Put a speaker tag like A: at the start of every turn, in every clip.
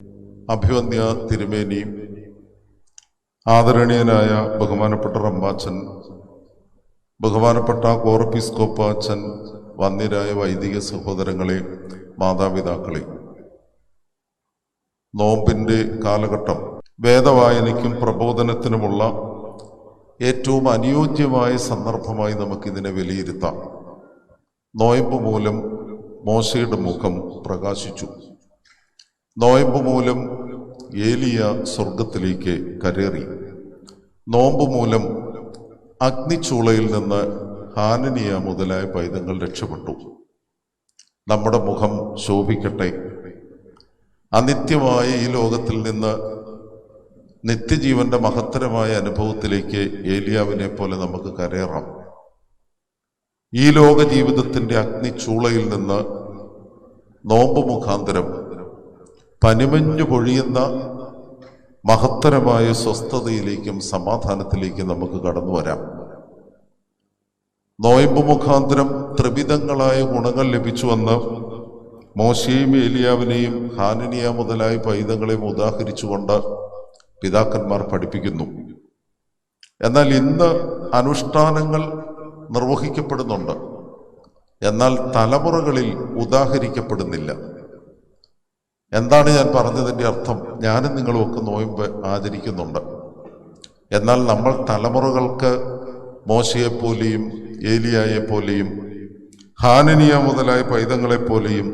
A: അഭിവന്യ തിരുമേനി, ആദരണീയനായ ബഹുമാനപ്പെട്ട റമ്പാച്ചൻ, ബഹുമാനപ്പെട്ട കോറപ്പിസ്കോപ്പ അച്ഛൻ, വന്ദ്യരായ വൈദിക സഹോദരങ്ങളെ, മാതാപിതാക്കളെ, നോമ്പിൻ്റെ കാലഘട്ടം വേദവായനയ്ക്കും പ്രബോധനത്തിനുമുള്ള ഏറ്റവും അനുയോജ്യമായ സന്ദർഭമായി നമുക്കിതിനെ വിലയിരുത്താം. നോയമ്പ് മൂലം മോശയുടെ മുഖം പ്രകാശിച്ചു. നോയമ്പ് മൂലം ഏലിയ സ്വർഗത്തിലേക്ക് കരേറി. നോമ്പ് മൂലം അഗ്നിച്ചൂളയിൽ നിന്ന് ഹാനനിയ മുതലായ പൈതങ്ങൾ രക്ഷപ്പെട്ടു. നമ്മുടെ മുഖം ശോഭിക്കട്ടെ. അനിത്യമായ ഈ ലോകത്തിൽ നിന്ന് നിത്യജീവന്റെ മഹത്തരമായ അനുഭവത്തിലേക്ക് ഏലിയാവിനെ പോലെ നമുക്ക് കരേറാം. ഈ ലോക ജീവിതത്തിൻ്റെ അഗ്നിച്ചൂളയിൽ നിന്ന് നോമ്പ് മുഖാന്തരം പനിമഞ്ഞു പൊഴിയുന്ന മഹത്തരമായ സ്വസ്ഥതയിലേക്കും സമാധാനത്തിലേക്കും നമുക്ക് കടന്നു വരാം. നോയമ്പ് മുഖാന്തരം ത്രിവിധങ്ങളായ ഗുണങ്ങൾ ലഭിച്ചുവെന്ന് മോശയെയും ഏലിയാവിനെയും ഹാനനിയ മുതലായ പൈതങ്ങളെയും ഉദാഹരിച്ചുകൊണ്ട് പിതാക്കന്മാർ പഠിപ്പിക്കുന്നു. എന്നാൽ ഇന്ന് അനുഷ്ഠാനങ്ങൾ നിർവഹിക്കപ്പെടുന്നുണ്ട്, എന്നാൽ തലമുറകളിൽ ഉദാഹരിക്കപ്പെടുന്നില്ല. എന്താണ് ഞാൻ പറഞ്ഞതിൻ്റെ അർത്ഥം? ഞാനും നിങ്ങളും ഒക്കെ നോയമ്പ് ആചരിക്കുന്നുണ്ട്, എന്നാൽ നമ്മൾ തലമുറകൾക്ക് മോശയെപ്പോലെയും ഏലിയായെപ്പോലെയും ഹാനനിയ മുതലായ പൈതങ്ങളെപ്പോലെയും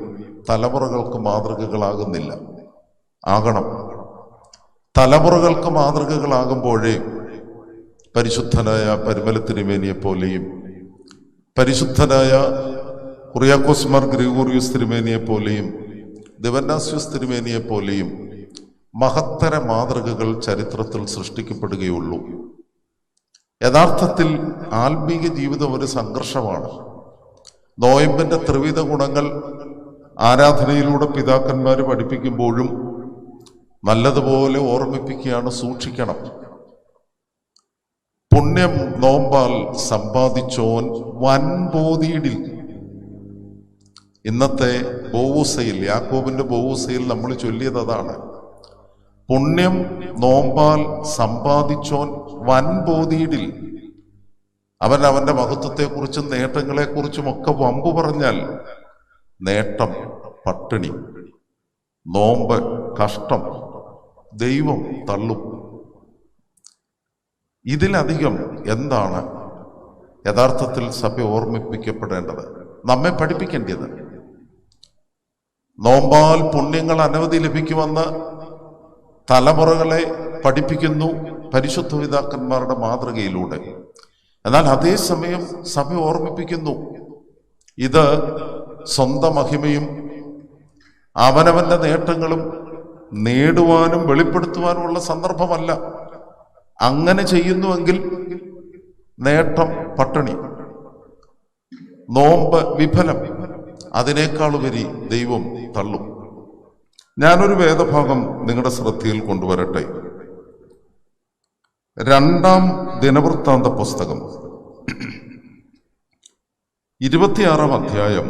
A: തലമുറകൾക്ക് മാതൃകകളാകുന്നില്ല. ആകണം. തലമുറകൾക്ക് മാതൃകകളാകുമ്പോഴേ പരിശുദ്ധനായ പരിമല തിരുമേനിയെപ്പോലെയും പരിശുദ്ധനായ കുറിയാക്കോസ് മാർ ഗ്രിഗോറിയോസ് തിരുമേനിയെപ്പോലെയും ദിവന്നാസ്യോസ് തിരുമേനിയെപ്പോലെയും മഹത്തര മാതൃകകൾ ചരിത്രത്തിൽ സൃഷ്ടിക്കപ്പെടുകയുള്ളൂ. യഥാർത്ഥത്തിൽ ആത്മീക ജീവിതം ഒരു സംഘർഷമാണ്. നോയമ്പിൻ്റെ ത്രിവിധ ഗുണങ്ങൾ ആരാധനയിലൂടെ പിതാക്കന്മാർ പഠിപ്പിക്കുമ്പോഴും നല്ലതുപോലെ ഓർമ്മിപ്പിക്കുകയാണ്. സൂക്ഷിക്കണം. പുണ്യം നോമ്പാൽ സമ്പാദിച്ചോൻ വൻബോധിയിടിൽ. ഇന്നത്തെ ബോവൂസയിൽ, യാക്കോബിന്റെ ബോവൂസയിൽ നമ്മൾ ചൊല്ലിയത് അതാണ്. പുണ്യം നോമ്പാൽ സമ്പാദിച്ചോൻ വൻബോധിയിടിൽ. അവൻ അവന്റെ മഹത്വത്തെക്കുറിച്ചും നേട്ടങ്ങളെക്കുറിച്ചും ഒക്കെ വമ്പു പറഞ്ഞാൽ നേട്ടം പട്ടിണി, നോമ്പ് കഷ്ടം, ദൈവം തള്ളും. ഇതിലധികം എന്താണ് യഥാർത്ഥത്തിൽ സഭ ഓർമ്മിപ്പിക്കപ്പെടേണ്ടത്, നമ്മെ പഠിപ്പിക്കേണ്ടത്? നോമ്പാൽ പുണ്യങ്ങൾ അനവധി ലഭിക്കുമെന്ന് തലമുറകളെ പഠിപ്പിക്കുന്നു പരിശുദ്ധ പിതാക്കന്മാരുടെ മാതൃകയിലൂടെ. എന്നാൽ അതേസമയം സഭ ഓർമ്മിപ്പിക്കുന്നു, ഇത് സ്വന്തം മഹിമയും അവനവന്റെ നേട്ടങ്ങളും നേടുവാനും വെളിപ്പെടുത്തുവാനുമുള്ള സന്ദർഭമല്ല. അങ്ങനെ ചെയ്യുന്നുവെങ്കിൽ നേട്ടം പട്ടിണി, നോമ്പ് വിഫലം, അതിനേക്കാളുപരി ദൈവം തള്ളും. ഞാനൊരു വേദഭാഗം നിങ്ങളുടെ ശ്രദ്ധയിൽ കൊണ്ടുവരട്ടെ. 2 ദിനവൃത്താന്ത പുസ്തകം 26 അധ്യായം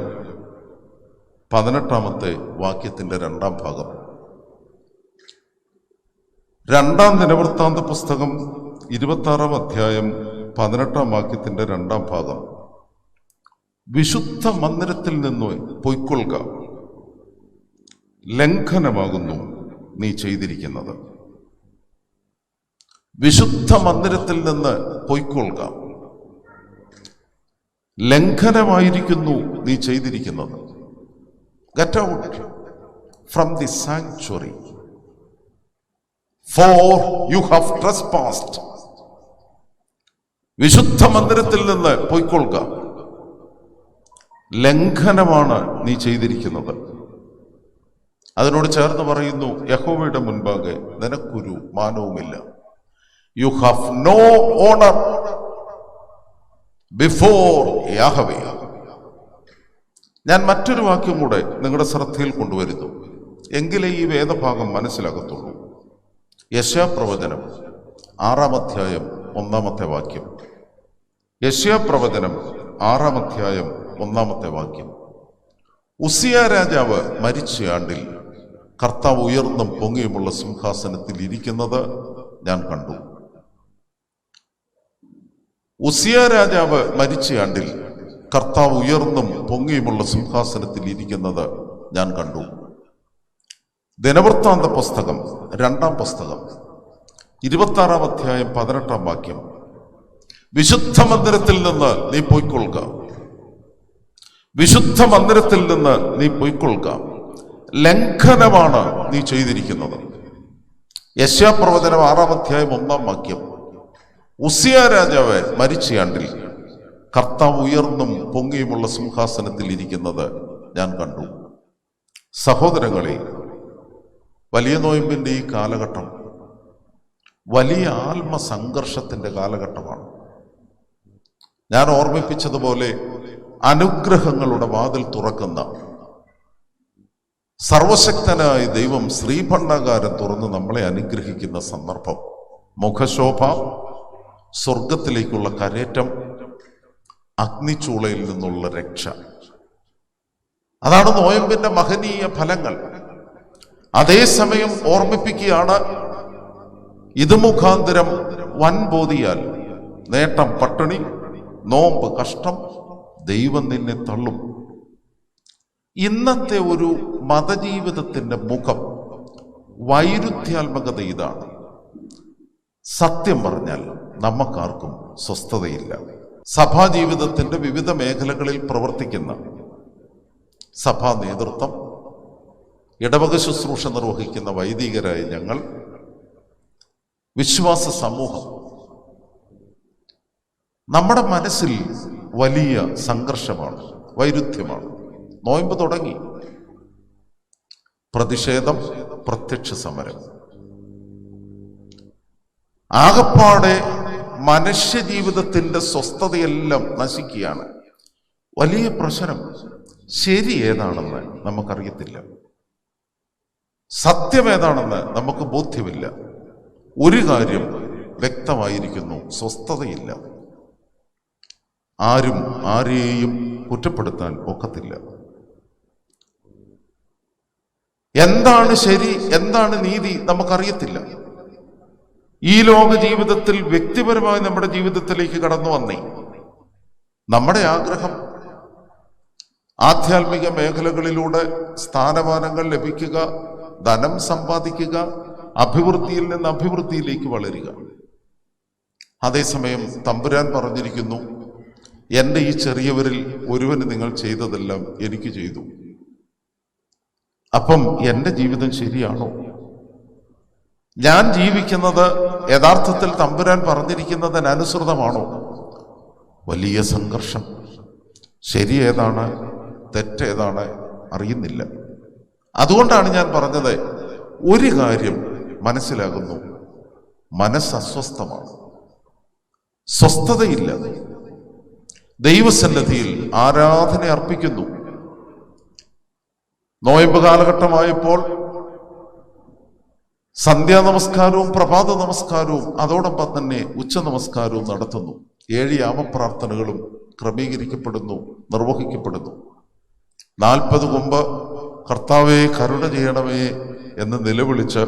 A: 18 വാക്യത്തിന്റെ 2 ഭാഗം. 2 ദിനവൃത്താന്ത പുസ്തകം 26 അധ്യായം 18 വാക്യത്തിന്റെ 2 ഭാഗം. വിശുദ്ധ മന്ദിരത്തിൽ നിന്ന് പൊയ്ക്കൊള്ളുക, ലംഘനമാകുന്നു നീ ചെയ്തിരിക്കുന്നത്. വിശുദ്ധ മന്ദിരത്തിൽ നിന്ന് പൊയ്ക്കൊള്ളുക, ലംഘനമായിരിക്കുന്നു നീ ചെയ്തിരിക്കുന്നത്. Get out from the sanctuary, for you have trespassed. വിശുദ്ധ മന്ദിരത്തിൽ നിന്ന് പൊയ്ക്കൊള്ളുക, ലംഘനമാണ് നീ ചെയ്തിരിക്കുന്നത്. അതിനോട് ചേർന്ന് പറയുന്നു, യഹോവയുടെ മുൻപാകെ നിനക്കൊരു മാനവുമില്ല. You have no honor before Yahweh. ഞാൻ മറ്റൊരു വാക്യം കൂടെ നിങ്ങളുടെ ശ്രദ്ധയിൽ കൊണ്ടുവരുന്നു, എങ്കിലേ ഈ വേദഭാഗം മനസ്സിലാകത്തുള്ളൂ. യെശയ്യാപ്രവചനം 6 അധ്യായം 1 വാക്യം. യെശയ്യാപ്രവചനം 6 അധ്യായം 1 വാക്യം. ഉസിയ രാജാവ് മരിച്ച ആണ്ടിൽ കർത്താവ് ഉയർന്നും പൊങ്ങിയുമുള്ള സിംഹാസനത്തിൽ ഇരിക്കുന്നത് ഞാൻ കണ്ടു. ഉസിയ രാജാവ് മരിച്ച ആണ്ടിൽ കർത്താവ് ഉയർന്നും പൊങ്ങിയുമുള്ള സിംഹാസനത്തിൽ ഇരിക്കുന്നത് ഞാൻ കണ്ടു. ദിനവൃത്താന്ത പുസ്തകം 2-ാം പുസ്തകം 26-ാം അധ്യായം 18-ാം വാക്യം. വിശുദ്ധ മന്ദിരത്തിൽ നിന്ന് നീ പൊയ്ക്കൊള്ളുക, വിശുദ്ധ മന്ദിരത്തിൽ നിന്ന് നീ പൊയ്ക്കൊള്ളുക, ലംഘനമാണ് നീ ചെയ്തിരിക്കുന്നത്. യെശയ്യാപ്രവചനം 6-ാം അധ്യായം 1-ാം വാക്യം. ഉസിയ രാജാവ് മരിച്ചയാണ്ടിൽ കർത്താവ് ഉയർന്നും പൊങ്ങിയുമുള്ള സിംഹാസനത്തിൽ ഇരിക്കുന്നത് ഞാൻ കണ്ടു. സഹോദരങ്ങളെ, വലിയ നോയമ്പിന്റെ ഈ കാലഘട്ടം വലിയ ആത്മസംഘർഷത്തിന്റെ കാലഘട്ടമാണ്. ഞാൻ ഓർമ്മിപ്പിച്ചതുപോലെ അനുഗ്രഹങ്ങളുടെ വാതിൽ തുറക്കുന്ന സർവശക്തനായ ദൈവം ശ്രീഭണ്ഡാകാരം തുറന്ന് നമ്മളെ അനുഗ്രഹിക്കുന്ന സന്ദർഭം. മുഖശോഭ, സ്വർഗത്തിലേക്കുള്ള കരേറ്റം, അഗ്നിച്ചൂളയിൽ നിന്നുള്ള രക്ഷ. അതാണ് നോയമ്പിന്റെ മഹനീയ ഫലങ്ങൾ. അതേസമയം ഓർമ്മിപ്പിക്കുകയാണ്, ഇത് മുഖാന്തരം വൻബോധിയാൽ നേട്ടം പട്ടിണി, നോമ്പ് കഷ്ടം, ദൈവം നിന്നെ തള്ളും. ഇന്നത്തെ ഒരു മതജീവിതത്തിന്റെ മുഖം, വൈരുദ്ധ്യാത്മകത ഇതാണ്. സത്യം പറഞ്ഞാൽ നമുക്കാർക്കും സ്വസ്ഥതയില്ല. സഭാജീവിതത്തിന്റെ വിവിധ മേഖലകളിൽ പ്രവർത്തിക്കുന്ന സഭാ നേതൃത്വം, ഇടവക ശുശ്രൂഷ നിർവഹിക്കുന്ന വൈദികരായ ഞങ്ങൾ, വിശ്വാസ സമൂഹം, നമ്മുടെ മനസ്സിൽ വലിയ സംഘർഷമാണ്, വൈരുദ്ധ്യമാണ്. നോയമ്പ് തുടങ്ങി, പ്രതിഷേധം, പ്രത്യക്ഷ സമരം. ആകപ്പാടെ മനുഷ്യജീവിതത്തിന്റെ സ്വസ്ഥതയെല്ലാം നശിക്കുകയാണ്. വലിയ പ്രശ്നം. ശരി ഏതാണെന്ന് നമുക്കറിയത്തില്ല, സത്യം ഏതാണെന്ന് നമുക്ക് ബോധ്യമില്ല. ഒരു കാര്യം വ്യക്തമായിരിക്കുന്നു, സ്വസ്ഥതയില്ല. ആരും ആരെയും കുറ്റപ്പെടുത്താൻ ഒക്കത്തില്ല. എന്താണ് ശരി, എന്താണ് നീതി നമുക്കറിയത്തില്ല. ഈ ലോക ജീവിതത്തിൽ വ്യക്തിപരമായി നമ്മുടെ ജീവിതത്തിലേക്ക് കടന്നു വന്നേ നമ്മുടെ ആഗ്രഹം ആധ്യാത്മിക മേഖലകളിലൂടെ സ്ഥാനമാനങ്ങൾ ലഭിക്കുക, ധനം സമ്പാദിക്കുക, അഭിവൃദ്ധിയിൽ നിന്ന് അഭിവൃദ്ധിയിലേക്ക് വളരുക. അതേസമയം തമ്പുരാൻ പറഞ്ഞിരിക്കുന്നു, എൻ്റെ ഈ ചെറിയവരിൽ ഒരുവന് നിങ്ങൾ ചെയ്തതെല്ലാം എനിക്ക് ചെയ്തു. അപ്പം എൻ്റെ ജീവിതം ശരിയാണോ? ഞാൻ ജീവിക്കുന്നത് യഥാർത്ഥത്തിൽ തമ്പുരാൻ പറഞ്ഞിരിക്കുന്നതിനനുസൃതമാണോ? വലിയ സംഘർഷം. ശരി ഏതാണ്, തെറ്റേതാണ് അറിയുന്നില്ല. അതുകൊണ്ടാണ് ഞാൻ പറഞ്ഞത്, ഒരു കാര്യം മനസ്സിലാകുന്നു, മനസ്സ് അസ്വസ്ഥമാണ്, സ്വസ്ഥതയില്ല. ദൈവസന്നിധിയിൽ ആരാധന അർപ്പിക്കുന്നു. നോയമ്പ് കാലഘട്ടമായപ്പോൾ സന്ധ്യാനമസ്കാരവും പ്രഭാത നമസ്കാരവും അതോടൊപ്പം തന്നെ ഉച്ച നമസ്കാരവും നടത്തുന്നു. 7 യാമപ്രാർത്ഥനകളും ക്രമീകരിക്കപ്പെടുന്നു, നിർവഹിക്കപ്പെടുന്നു. 40 കൊമ്പ് കർത്താവേ കരുണ ചെയ്യണമേ എന്ന് നിലവിളിച്ച്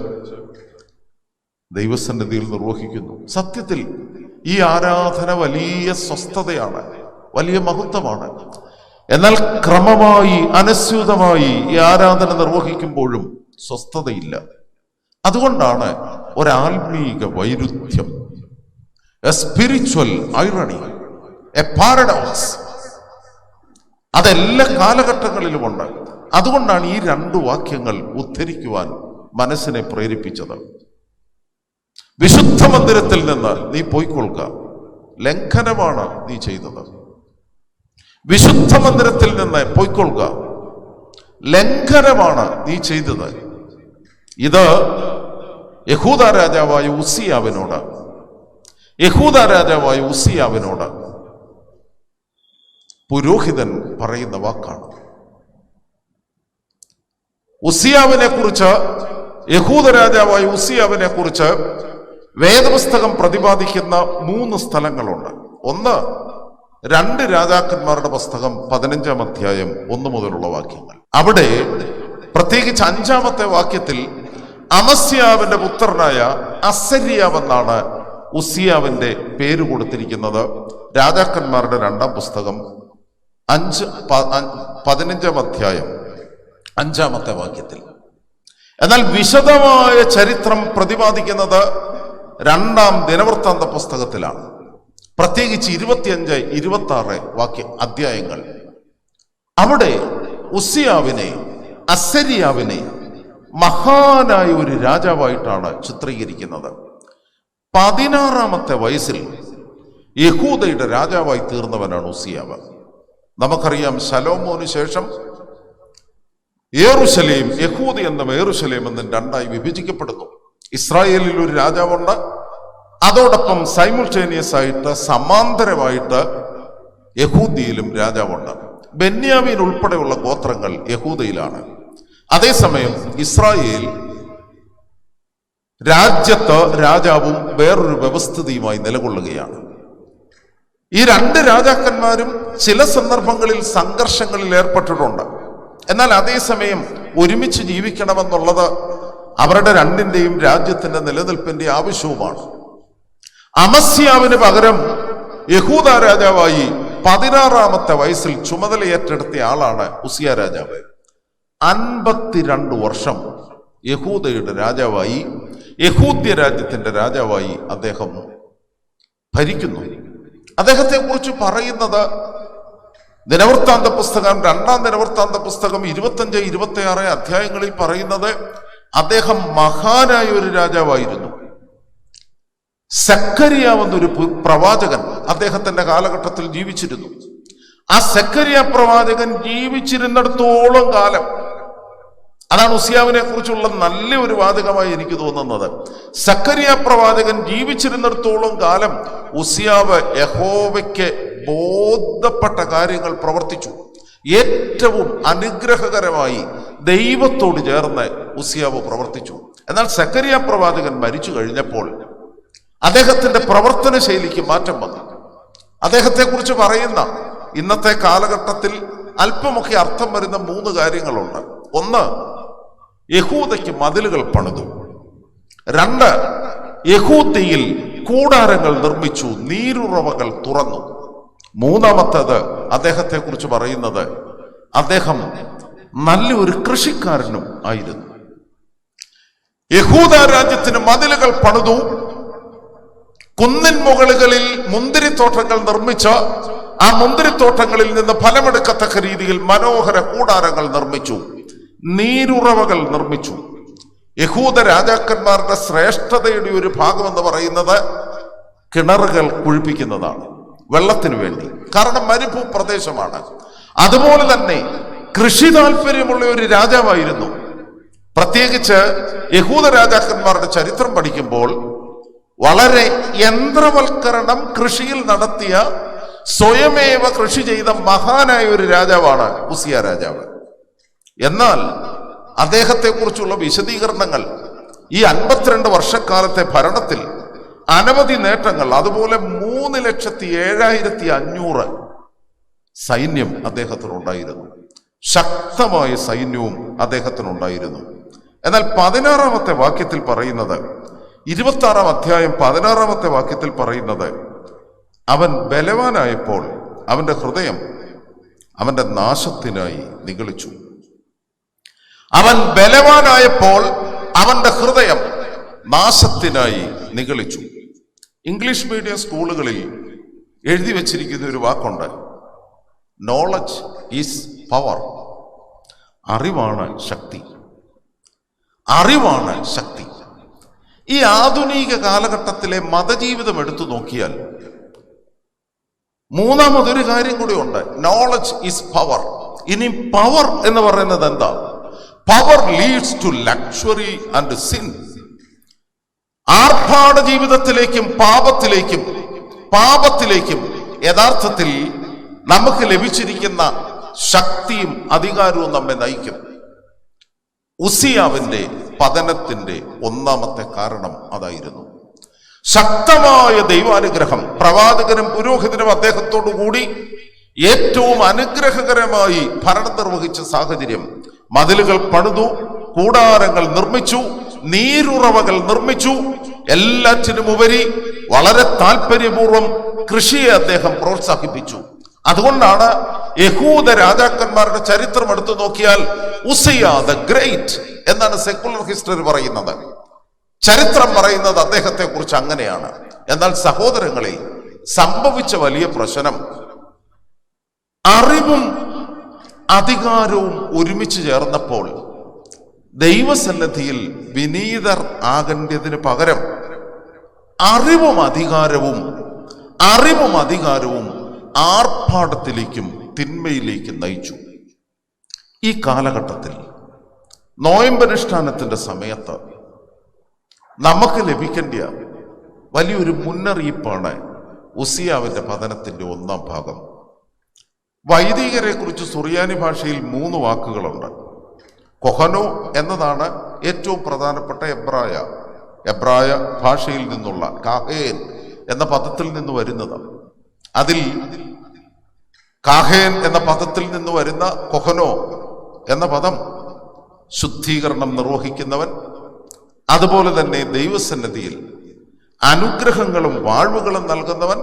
A: ദൈവസന്നിധിയിൽ നിർവഹിക്കുന്നു. സത്യത്തിൽ ഈ ആരാധന വലിയ സ്വസ്ഥതയാണ്, വലിയ മഹത്വമാണ്. എന്നാൽ ക്രമമായി അനസ്യൂതമായി ഈ ആരാധന നിർവഹിക്കുമ്പോഴും സ്വസ്ഥതയില്ല. അതുകൊണ്ടാണ് ഒരാത്മീക വൈരുദ്ധ്യം, A spiritual irony, A paradox. അതെല്ലാ കാലഘട്ടങ്ങളിലുമുണ്ട്. അതുകൊണ്ടാണ് ഈ 2 വാക്യങ്ങൾ ഉദ്ധരിക്കുവാൻ മനസ്സിനെ പ്രേരിപ്പിച്ചത്. വിശുദ്ധ മന്ദിരത്തിൽ നിന്ന് നീ പോയിക്കൊള്ളുക, ലംഘനമാണ് നീ ചെയ്തത്. വിശുദ്ധ മന്ദിരത്തിൽ നിന്ന് പോയിക്കൊള്ളുക, ലംഘനമാണ് നീ ചെയ്തത്. ഇത് യഹൂദ രാജാവായ ഉസിയാവിനോട് പുരോഹിതൻ പറയുന്ന വാക്കാണ്. ഉസിയാവിനെ കുറിച്ച്, യഹൂദ രാജാവായ ഉസിയാവിനെ കുറിച്ച് വേദപുസ്തകം പ്രതിപാദിക്കുന്ന 3 സ്ഥലങ്ങളുണ്ട്. ഒന്ന്, 2 രാജാക്കന്മാരുടെ പുസ്തകം 15-ാം അധ്യായം 1 മുതലുള്ള വാക്യങ്ങൾ. അവിടെ പ്രത്യേകിച്ച് 5-ാമത്തെ വാക്യത്തിൽ അമസ്യാവിന്റെ പുത്രനായ അസര്യാവ് എന്നാണ് ഉസിയാവിന്റെ പേര് കൊടുത്തിരിക്കുന്നത്. രാജാക്കന്മാരുടെ 2-ാം പുസ്തകം 15-ാം അധ്യായം 5-ാമത്തെ വാക്യത്തിൽ. എന്നാൽ വിശദമായ ചരിത്രം പ്രതിപാദിക്കുന്നത് 2-ാം ദിനവൃത്താന്ത പുസ്തകത്തിലാണ്. പ്രത്യേകിച്ച് 25, 26 അധ്യായങ്ങൾ. അവിടെ ഉസിയാവിനെ, അസര്യാവിനെ മഹാനായ ഒരു രാജാവായിട്ടാണ് ചിത്രീകരിക്കുന്നത്. 16-ാമത്തെ വയസ്സിൽ യഹൂദയുടെ രാജാവായി തീർന്നവനാണ് ഉസിയാവ്. നമുക്കറിയാം, ശലോമോന് ശേഷം യെരൂശലേം, യഹൂദ എന്നും യെരൂശലേം എന്നും 2ആയി വിഭജിക്കപ്പെടുന്നു. ഇസ്രായേലിൽ ഒരു രാജാവുണ്ട്, അതോടൊപ്പം സൈമുൾട്ടേനിയസ് ആയിട്ട് സമാന്തരമായിട്ട് യഹൂദിയിലും രാജാവുണ്ട്. ബെന്യാമീൻ ഉൾപ്പെടെയുള്ള ഗോത്രങ്ങൾ യഹൂദയിലാണ്. അതേസമയം ഇസ്രായേൽ രാജ്യത്ത് രാജാവും വേറൊരു വ്യവസ്ഥിതിയുമായി നിലകൊള്ളുകയാണ്. ഈ 2 രാജാക്കന്മാരും ചില സന്ദർഭങ്ങളിൽ സംഘർഷങ്ങളിൽ ഏർപ്പെട്ടിട്ടുണ്ട്. എന്നാൽ അതേസമയം ഒരുമിച്ച് ജീവിക്കണമെന്നുള്ളത് അവരുടെ 2ന്റെയും രാജ്യത്തിന്റെ നിലനിൽപ്പിന്റെ ആവശ്യവുമാണ്. അമസ്യാവിന് പകരം യഹൂദ രാജാവായി 16-ാമത്തെ വയസ്സിൽ ചുമതല ഏറ്റെടുത്ത ആളാണ് ഉസിയ രാജാവ്. 52 വർഷം യഹൂദയുടെ രാജാവായി, യഹൂദ്യ രാജ്യത്തിന്റെ രാജാവായി അദ്ദേഹം ഭരിക്കുന്നു. അദ്ദേഹത്തെ കുറിച്ച് പറയുന്നത് ദിനവൃത്താന്ത പുസ്തകം, 2-ാം ദിനവൃത്താന്ത പുസ്തകം 25, 26 അധ്യായങ്ങളിൽ പറയുന്നത് അദ്ദേഹം മഹാനായ ഒരു രാജാവായിരുന്നു. സെക്കര്യാവ് എന്നൊരു പ്രവാചകൻ അദ്ദേഹത്തിന്റെ കാലഘട്ടത്തിൽ ജീവിച്ചിരുന്നു. ആ സെക്കര്യ പ്രവാചകൻ ജീവിച്ചിരുന്നിടത്തോളം കാലം, അതാണ് ഉസിയാവിനെ കുറിച്ചുള്ള നല്ല ഒരു വാചകമായി എനിക്ക് തോന്നുന്നത്. സെക്കര്യ പ്രവാചകൻ ജീവിച്ചിരുന്നിടത്തോളം കാലം ഉസിയാവ് യഹോവയ്ക്ക് ബോധപ്പെട്ട കാര്യങ്ങൾ പ്രവർത്തിച്ചു. ഏറ്റവും അനുഗ്രഹകരമായി ദൈവത്തോട് ചേർന്ന് ഉസിയാവ് പ്രവർത്തിച്ചു. എന്നാൽ സെക്കര്യ പ്രവാചകൻ മരിച്ചു കഴിഞ്ഞപ്പോൾ അദ്ദേഹത്തിന്റെ പ്രവർത്തന ശൈലിക്ക് മാറ്റം വന്നു. അദ്ദേഹത്തെ കുറിച്ച് പറയുന്ന ഇന്നത്തെ കാലഘട്ടത്തിൽ അല്പമൊക്കെ അർത്ഥം വരുന്ന 3 കാര്യങ്ങളുണ്ട്. 1, യഹൂദയ്ക്ക് മതിലുകൾ പണിതു. 2, യഹൂദയിൽ കൂടാരങ്ങൾ നിർമ്മിച്ചു, നീരുറവകൾ തുറന്നു. 3-ാമത്തേത് അദ്ദേഹത്തെ കുറിച്ച് പറയുന്നത് അദ്ദേഹം നല്ലൊരു കൃഷിക്കാരനും ആയിരുന്നു. യഹൂദ രാജ്യത്തിന് മതിലുകൾ പണിതു, കുന്നിൻ മുകളിൽ മുന്തിരിത്തോട്ടങ്ങൾ നിർമ്മിച്ച് ആ മുന്തിരിത്തോട്ടങ്ങളിൽ നിന്ന് ഫലമെടുക്കത്തക്ക രീതിയിൽ മനോഹര കൂടാരങ്ങൾ നിർമ്മിച്ചു, നീരുറവകൾ നിർമ്മിച്ചു. യഹൂദ രാജാക്കന്മാരുടെ ശ്രേഷ്ഠതയുടെ ഒരു ഭാഗം എന്ന് പറയുന്നത് കിണറുകൾ കുഴിപ്പിക്കുന്നതാണ്, വെള്ളത്തിന് വേണ്ടി. കാരണം മരുഭൂ പ്രദേശമാണ്. അതുപോലെ തന്നെ കൃഷി താല്പര്യമുള്ള ഒരു രാജാവായിരുന്നു. പ്രത്യേകിച്ച് യഹൂദ രാജാക്കന്മാരുടെ ചരിത്രം പഠിക്കുമ്പോൾ വളരെ യന്ത്രവൽക്കരണം കൃഷിയിൽ നടത്തിയ, സ്വയമേവ കൃഷി ചെയ്ത മഹാനായ ഒരു രാജാവാണ് ഉസിയ രാജാവ്. എന്നാൽ അദ്ദേഹത്തെ കുറിച്ചുള്ള വിശദീകരണങ്ങൾ ഈ 52 വർഷക്കാലത്തെ ഭരണത്തിൽ അനവധി നേട്ടങ്ങൾ, അതുപോലെ 3,07,500 സൈന്യം അദ്ദേഹത്തിനുണ്ടായിരുന്നു. ശക്തമായ സൈന്യവും അദ്ദേഹത്തിനുണ്ടായിരുന്നു. എന്നാൽ 16-ാമത്തെ വാക്യത്തിൽ പറയുന്നത്, 26-ാം അധ്യായം 16-ാമത്തെ വാക്യത്തിൽ പറയുന്നത്, അവൻ ബലവാനായപ്പോൾ അവന്റെ ഹൃദയം അവന്റെ നാശത്തിനായി നിഗളിച്ചു. അവൻ ബലവാനായപ്പോൾ അവന്റെ ഹൃദയം നാശത്തിനായി നിഗളിച്ചു. ഇംഗ്ലീഷ് മീഡിയം സ്കൂളുകളിൽ എഴുതി വച്ചിരിക്കുന്ന ഒരു വാക്കുണ്ട്, നോളജ് ഈസ് പവർ. അറിവാണ് ശക്തി. അറിവാണ് ശക്തി. ഈ ആധുനിക കാലഘട്ടത്തിലെ മതജീവിതം എടുത്തു നോക്കിയാൽ 3-മതൊരു കാര്യം കൂടി ഉണ്ട്, നോളജ് ഈസ് പവർ. ഇനി പവർ എന്ന് പറയുന്നത് എന്താ? Power leads to luxury and sin. ആർഭാട ജീവിതത്തിലേക്കും പാപത്തിലേക്കും യഥാർത്ഥത്തിൽ നമുക്ക് ലഭിച്ചിരിക്കുന്ന ശക്തിയും അധികാരവും നമ്മെ നയിക്കും. ഉസിയാവിന്റെ പതനത്തിന്റെ 1-ാമത്തെ കാരണം അതായിരുന്നു. ശക്തമായ ദൈവാനുഗ്രഹം, പ്രവാചകനും പുരോഹിതനും അദ്ദേഹത്തോടു കൂടി ഏറ്റവും അനുഗ്രഹകരമായി ഭരണം നിർവഹിച്ച സാഹചര്യം, മതിലുകൾ പണിതു, കൂടാരങ്ങൾ നിർമ്മിച്ചു, നീരുറവകൾ നിർമ്മിച്ചു. എല്ലാറ്റിനുമുപരി വളരെ താല്പര്യപൂർവ്വം കൃഷിയെ അദ്ദേഹം പ്രോത്സാഹിപ്പിച്ചു. അതുകൊണ്ടാണ് യഹൂദ രാജാക്കന്മാരുടെ ചരിത്രം എടുത്തു നോക്കിയാൽ ഉസിയ ദ ഗ്രേറ്റ് എന്നാണ് സെക്കുലർ ഹിസ്റ്ററി പറയുന്നത്. ചരിത്രം പറയുന്നത് അദ്ദേഹത്തെ കുറിച്ച് അങ്ങനെയാണ്. എന്നാൽ സഹോദരങ്ങളെ, സംഭവിച്ച വലിയ പ്രശ്നം അറിവും അധികാരവും ഒരുമിച്ച് ചേർന്നപ്പോൾ ദൈവസന്നിധിയിൽ വിനീതർ ആകേണ്ടതിന് പകരം അറിവും അധികാരവും ആർഭാടത്തിലേക്കും തിന്മയിലേക്കും നയിച്ചു. ഈ കാലഘട്ടത്തിൽ നോയമ്പനുഷ്ഠാനത്തിന്റെ സമയത്ത് നമുക്ക് ലഭിക്കേണ്ട വലിയൊരു മുന്നറിയിപ്പാണ് ഉസിയാവിന്റെ പതനത്തിന്റെ 1-ാം ഭാഗം. വൈദികരെ കുറിച്ച് സുറിയാനി ഭാഷയിൽ 3 വാക്കുകളുണ്ട്. കൊഹനോ എന്നതാണ് ഏറ്റവും പ്രധാനപ്പെട്ട എബ്രായ ഭാഷയിൽ നിന്നുള്ള കാഹേൻ എന്ന പദത്തിൽ നിന്ന് വരുന്നത്. അതിൽ കാഹേൻ എന്ന പദത്തിൽ നിന്ന് വരുന്ന കൊഹനോ എന്ന പദം ശുദ്ധീകരണം നിർവഹിക്കുന്നവൻ, അതുപോലെ തന്നെ ദൈവസന്നിധിയിൽ അനുഗ്രഹങ്ങളും വാഴ്വുകളും നൽകുന്നവൻ,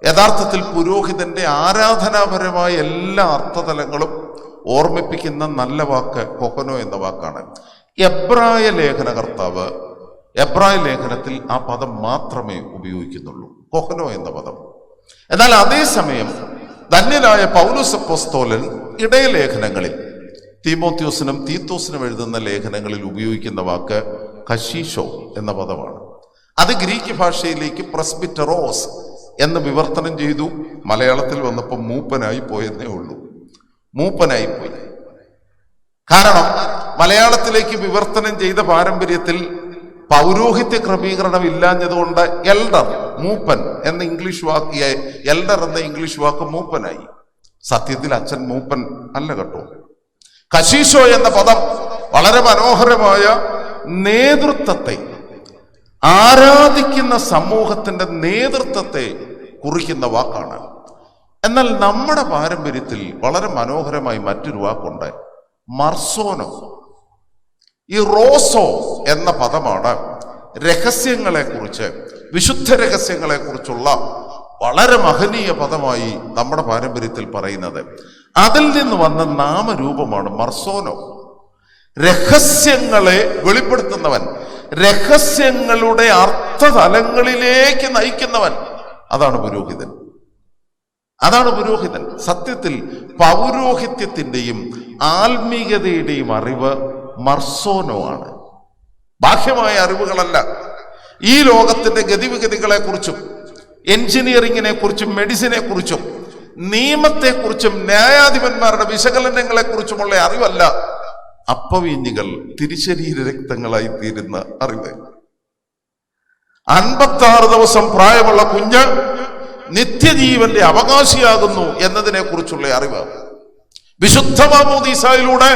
A: യഥാർത്ഥത്തിൽ പുരോഹിതന്റെ ആരാധനാപരമായ എല്ലാ അർത്ഥതലങ്ങളും ഓർമ്മിപ്പിക്കുന്ന നല്ല വാക്ക് കൊഹനോ എന്ന വാക്കാണ്. എബ്രായ ലേഖനകർത്താവ് എബ്രായ ലേഖനത്തിൽ ആ പദം മാത്രമേ ഉപയോഗിക്കുന്നുള്ളൂ, കൊഹനോ എന്ന പദം. എന്നാൽ അതേസമയം ധന്യനായ പൗലോസ് അപ്പോസ്തലൻ ഇടയലേഖനങ്ങളിൽ തീമോത്തിയോസിനും തീത്തോസിനും എഴുതുന്ന ലേഖനങ്ങളിൽ ഉപയോഗിക്കുന്ന വാക്ക് കശീഷോ എന്ന പദമാണ്. അത് ഗ്രീക്ക് ഭാഷയിലേക്ക് പ്രസ്ബിറ്ററോസ് എന്ന് വിവർത്തനം ചെയ്തു. മലയാളത്തിൽ വന്നപ്പോൾ മൂപ്പനായി പോയെന്നേ ഉള്ളൂ. മൂപ്പനായി പോയി. കാരണം മലയാളത്തിലേക്ക് വിവർത്തനം ചെയ്ത പാരമ്പര്യത്തിൽ പൗരോഹിത്യ ക്രമീകരണം ഇല്ലാഞ്ഞതുകൊണ്ട് എൽഡർ, മൂപ്പൻ എന്ന ഇംഗ്ലീഷ് വാക്ക്, എൽഡർ എന്ന ഇംഗ്ലീഷ് വാക്ക് മൂപ്പനായി. സത്യത്തിൽ അച്ഛൻ മൂപ്പൻ അല്ല കേട്ടോ. കശീശോ എന്ന പദം വളരെ മനോഹരമായ നേതൃത്വത്തെ, ആരാധിക്കുന്ന സമൂഹത്തിന്റെ നേതൃത്വത്തെ കുറിക്കുന്ന വാക്കാണ്. എന്നാൽ നമ്മുടെ പാരമ്പര്യത്തിൽ വളരെ മനോഹരമായി മറ്റൊരു വാക്കുണ്ട്, മർസോനോ. ഈ റോസോ എന്ന പദമാണ് രഹസ്യങ്ങളെക്കുറിച്ച്, വിശുദ്ധ രഹസ്യങ്ങളെക്കുറിച്ചുള്ള വളരെ മഹനീയ പദമായി നമ്മുടെ പാരമ്പര്യത്തിൽ പറയുന്നത്. അതിൽ നിന്ന് വന്ന നാമരൂപമാണ് മർസോനോ. രഹസ്യങ്ങളെ വെളിപ്പെടുത്തുന്നവൻ, രഹസ്യങ്ങളുടെ അർത്ഥതലങ്ങളിലേക്ക് നയിക്കുന്നവൻ, അതാണ് പുരോഹിതൻ. സത്യത്തിൽ പൗരോഹിത്യത്തിന്റെയും ആത്മീയതയുടെയും അറിവ് മർസോനോ ആണ്, ബാഹ്യമായ അറിവുകളല്ല. ഈ ലോകത്തിന്റെ ഗതിവിഗതികളെ കുറിച്ചും എഞ്ചിനീയറിങ്ങിനെ കുറിച്ചും മെഡിസിനെ കുറിച്ചും നിയമത്തെക്കുറിച്ചും ന്യായാധിപന്മാരുടെ വിശകലനങ്ങളെ കുറിച്ചുമുള്ള അറിവല്ല, അപ്പവീഞ്ഞുകൾ തിരിശരീര രക്തങ്ങളായി തീരുന്ന അറിവ്. 56 ദിവസം പ്രായമുള്ള കുഞ്ഞ് നിത്യജീവന്റെ അവകാശിയാകുന്നു എന്നതിനെ കുറിച്ചുള്ള അറിവ്. വിശുദ്ധ മാമോദീസായിലൂടെ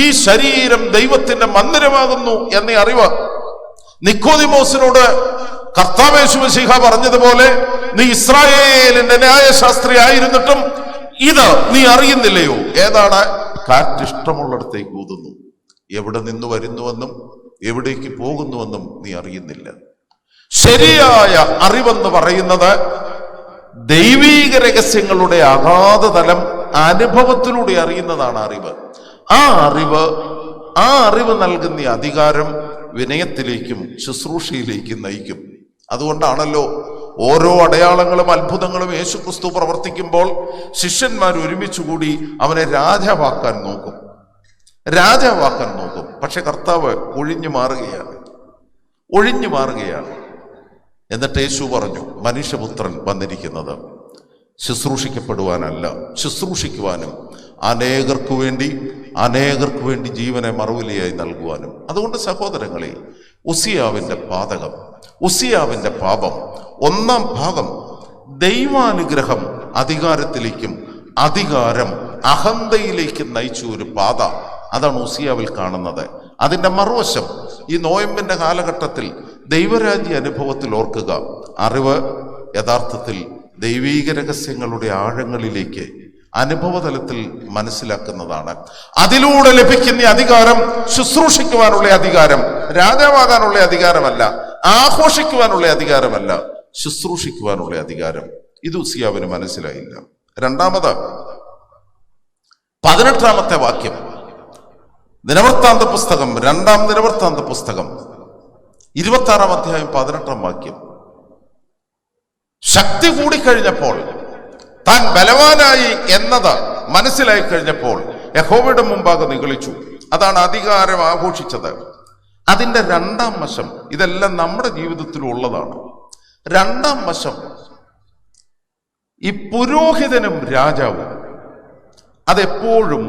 A: ഈ ശരീരം ദൈവത്തിന്റെ മന്ദിരമാകുന്നു എന്ന അറിവ്. നിക്കോദിമോസിനോട് കർത്താവ് യേശു മശീഹ പറഞ്ഞതുപോലെ, നീ ഇസ്രായേലിന്റെ ന്യായശാസ്ത്രി ആയിരുന്നിട്ടും ഇത് നീ അറിയുന്നില്ലയോ? ഏതാണ്? കാറ്റിഷ്ടമുള്ളിടത്തേക്ക് ഊതുന്നു, എവിടെ നിന്ന് വരുന്നുവെന്നും എവിടേക്ക് പോകുന്നുവെന്നും നീ അറിയുന്നില്ല. ശരിയായ അറിവെന്ന് പറയുന്നത് ദൈവീക രഹസ്യങ്ങളുടെ അഗാധതലം അനുഭവത്തിലൂടെ അറിയുന്നതാണ് അറിവ്. ആ അറിവ് നൽകുന്ന അധികാരം വിനയത്തിലേക്കും ശുശ്രൂഷയിലേക്കും നയിക്കും. അതുകൊണ്ടാണല്ലോ ഓരോ അടയാളങ്ങളും അത്ഭുതങ്ങളും യേശുക്രിസ്തു പ്രവർത്തിക്കുമ്പോൾ ശിഷ്യന്മാർ ഒരുമിച്ചുകൂടി അവനെ രാജാവാക്കാൻ നോക്കും. പക്ഷെ കർത്താവ് ഒഴിഞ്ഞു മാറുകയാണ്. എന്നിട്ട് യേശു പറഞ്ഞു, മനുഷ്യപുത്രൻ വന്നിരിക്കുന്നത് ശുശ്രൂഷിക്കപ്പെടുവാനല്ല, ശുശ്രൂഷിക്കുവാനും അനേകർക്ക് വേണ്ടി ജീവനെ മറുവിലയായി നൽകുവാനും. അതുകൊണ്ട് സഹോദരങ്ങളെ, ഉസിയാവിന്റെ പാപം 1-ാം ഭാഗം ദൈവാനുഗ്രഹം അധികാരത്തിലേക്കും അധികാരം അഹന്തയിലേക്കും നയിച്ച ഒരു പാത. അതാണ് ഉസിയാവിൽ കാണുന്നത്. അതിന്റെ മറുവശം ഈ നോയമ്പിന്റെ കാലഘട്ടത്തിൽ ദൈവരാജ്യ അനുഭവത്തിൽ ഓർക്കുക, അറിവ് യഥാർത്ഥത്തിൽ ദൈവീക രഹസ്യങ്ങളുടെ ആഴങ്ങളിലേക്ക് അനുഭവതലത്തിൽ മനസ്സിലാക്കുന്നതാണ്. അതിലൂടെ ലഭിക്കുന്ന അധികാരം ശുശ്രൂഷിക്കുവാനുള്ള അധികാരം, രാജാവാകാനുള്ള അധികാരമല്ല, ആഘോഷിക്കുവാനുള്ള അധികാരമല്ല, ശുശ്രൂഷിക്കുവാനുള്ള അധികാരം. ഇത് ഉസിയാവിന് മനസ്സിലായില്ല. രണ്ടാമത് 18-ാമത്തെ വാക്യം, ദിനവൃത്താന്ത പുസ്തകം, 2-ാം ദിനവൃത്താന്ത പുസ്തകം 26-ാം അധ്യായം 18-ാം വാക്യം. ശക്തി കൂടിക്കഴിഞ്ഞപ്പോൾ, താൻ ബലവാനായി എന്നത് മനസ്സിലായി കഴിഞ്ഞപ്പോൾ യഹോവയുടെ മുമ്പാകെ നിഗളിച്ചു. അതാണ് അധികാരം ആഘോഷിച്ചത്. അതിന്റെ 2-ാം വശം, ഇതെല്ലാം നമ്മുടെ ജീവിതത്തിലും ഉള്ളതാണ്. 2-ാം വശം, ഈ പുരോഹിതനും രാജാവും അതെപ്പോഴും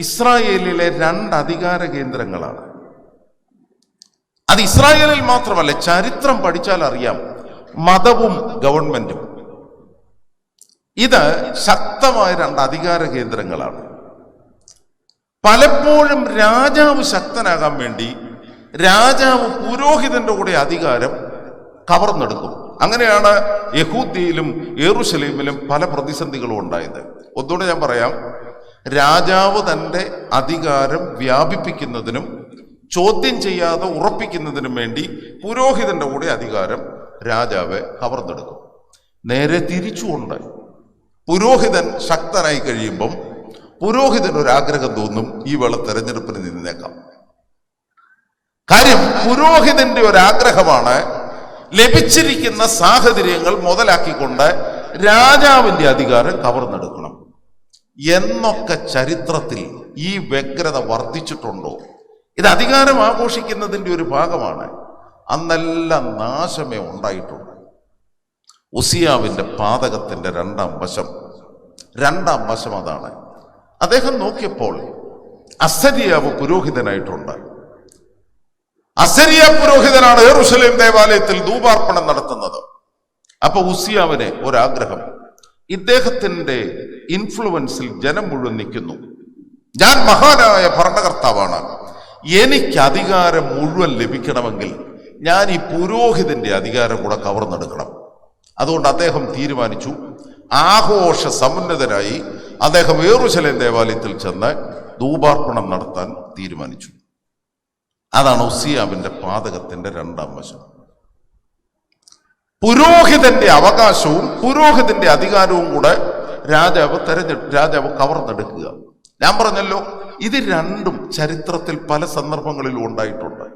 A: ഇസ്രായേലിലെ 2 അധികാര കേന്ദ്രങ്ങളാണ്. അത് ഇസ്രായേലിൽ മാത്രമല്ല, ചരിത്രം പഠിച്ചാൽ അറിയാം, മതവും ഗവൺമെന്റും ഇത് ശക്തമായ 2 അധികാര കേന്ദ്രങ്ങളാണ്. പലപ്പോഴും രാജാവ് ശക്തനാകാൻ വേണ്ടി രാജാവ് പുരോഹിതന്റെ കൂടെ അധികാരം കവർന്നെടുക്കും. അങ്ങനെയാണ് യഹൂദ്യയിലും യെരൂശലേമിലും പല പ്രതിസന്ധികളും ഉണ്ടായത്. ഒന്നുകൂടെ ഞാൻ പറയാം, രാജാവ് തന്റെ അധികാരം വ്യാപിപ്പിക്കുന്നതിനും ചോദ്യം ചെയ്യാതെ ഉറപ്പിക്കുന്നതിനും വേണ്ടി പുരോഹിതന്റെ കൂടെ അധികാരം രാജാവ് കവർന്നെടുക്കും. നേരെ തിരിച്ചുകൊണ്ട് പുരോഹിതൻ ശക്തനായി കഴിയുമ്പം പുരോഹിതൻ ഒരാഗ്രഹം തോന്നും, ഈ വേള തെരഞ്ഞെടുപ്പിന് നിന്നേക്കാം. കാര്യം പുരോഹിതന്റെ ഒരാഗ്രഹമാണ് ലഭിച്ചിരിക്കുന്ന സാഹചര്യങ്ങൾ മുതലാക്കിക്കൊണ്ട് രാജാവിന്റെ അധികാരം കവർന്നെടുക്കണം എന്നൊക്കെ ചരിത്രത്തിൽ ഈ വ്യഗ്രത വർദ്ധിച്ചിട്ടുണ്ടോ? ഇത് അധികാരം ആഘോഷിക്കുന്നതിന്റെ ഒരു ഭാഗമാണ്. അന്നെല്ലാം നാശമേ ഉണ്ടായിട്ടുണ്ട്. ഉസിയാവിന്റെ പാതകത്തിന്റെ 2-ാം വശം അതാണ്. അദ്ദേഹം നോക്കിയപ്പോൾ അസരിയാവ് പുരോഹിതനായിട്ടുണ്ട്. അസരിയ പുരോഹിതനാണ് യെരൂശലേം ദേവാലയത്തിൽ ധൂപാർപ്പണം നടത്തുന്നത്. അപ്പൊ ഉസിയാവിന് ഒരാഗ്രഹം, ഇദ്ദേഹത്തിന്റെ ഇൻഫ്ലുവൻസിൽ ജനം മുഴുവൻ നിൽക്കുന്നു, ഞാൻ മഹാനായ ഭരണകർത്താവാണ്, എനിക്ക് അധികാരം മുഴുവൻ ലഭിക്കണമെങ്കിൽ ഞാൻ ഈ പുരോഹിതന്റെ അധികാരം കൂടെ കവർന്നെടുക്കണം. അതുകൊണ്ട് അദ്ദേഹം തീരുമാനിച്ചു, ആഘോഷ സമുന്നതനായി അദ്ദേഹം യെരൂശലേം ദേവാലയത്തിൽ ചെന്ന് ധൂപാർപ്പണം നടത്താൻ തീരുമാനിച്ചു. അതാണ് ഉസിയാവിന്റെ പാതകത്തിന്റെ 2-ാം വശം. പുരോഹിതന്റെ അവകാശവും പുരോഹിതന്റെ അധികാരവും കൂടെ രാജാവ് കവർന്നെടുക്കുക. ഞാൻ പറഞ്ഞല്ലോ, ഇത് രണ്ടും ചരിത്രത്തിൽ പല സന്ദർഭങ്ങളിലും ഉണ്ടായിട്ടുണ്ട്.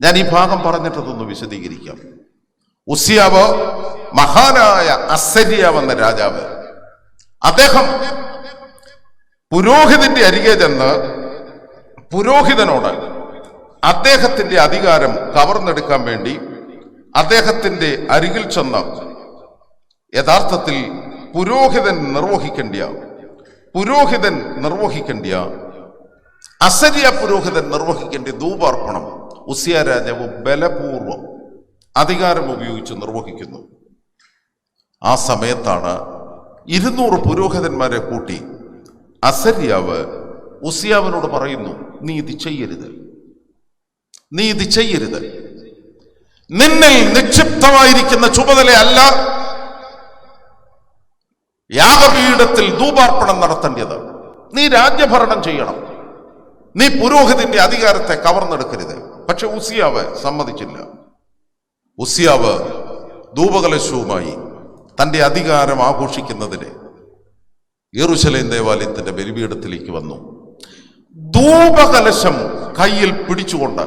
A: ഞാൻ ഈ ഭാഗം പറഞ്ഞിട്ടതൊന്ന് വിശദീകരിക്കാം. ഉസിയാവ്, മഹാനായ അസര്യാവ് എന്ന രാജാവ്, അദ്ദേഹം പുരോഹിതന്റെ അരികെ ചെന്ന് പുരോഹിതനോട് അദ്ദേഹത്തിന്റെ അധികാരം കവർന്നെടുക്കാൻ വേണ്ടി അദ്ദേഹത്തിന്റെ അരികിൽ ചെന്ന് യഥാർത്ഥത്തിൽ പുരോഹിതൻ നിർവഹിക്കേണ്ട അസര്യ പുരോഹിതൻ നിർവഹിക്കേണ്ട ധൂപാർപ്പണം ഉസിയ രാജാവ് ബലപൂർവം അധികാരം ഉപയോഗിച്ച് നിർവഹിക്കുന്നു. ആ സമയത്താണ് 200 പുരോഹിതന്മാരെ കൂട്ടി അസര്യാവ് ഉസിയാവിനോട് പറയുന്നു, നീ ഇത് ചെയ്യരുത്, നിന്നിൽ നിക്ഷിപ്തമായിരിക്കുന്ന ചുമതലയല്ല യാഗപീഠത്തിൽ ധൂപാർപ്പണം നടത്തേണ്ടത്. നീ രാജ്യഭരണം ചെയ്യണം, നീ പുരോഹിതന്റെ അധികാരത്തെ കവർന്നെടുക്കരുത്. പക്ഷെ ഉസിയാവ് സമ്മതിച്ചില്ല. ഉസിയാവ് ധൂപകലശവുമായി തന്റെ അധികാരം ആഘോഷിക്കുന്നതിന് യെരൂശലേം ദേവാലയത്തിന്റെ ബലിപീഠത്തിലേക്ക് വന്നു. ധൂപകലശം കയ്യിൽ പിടിച്ചുകൊണ്ട്,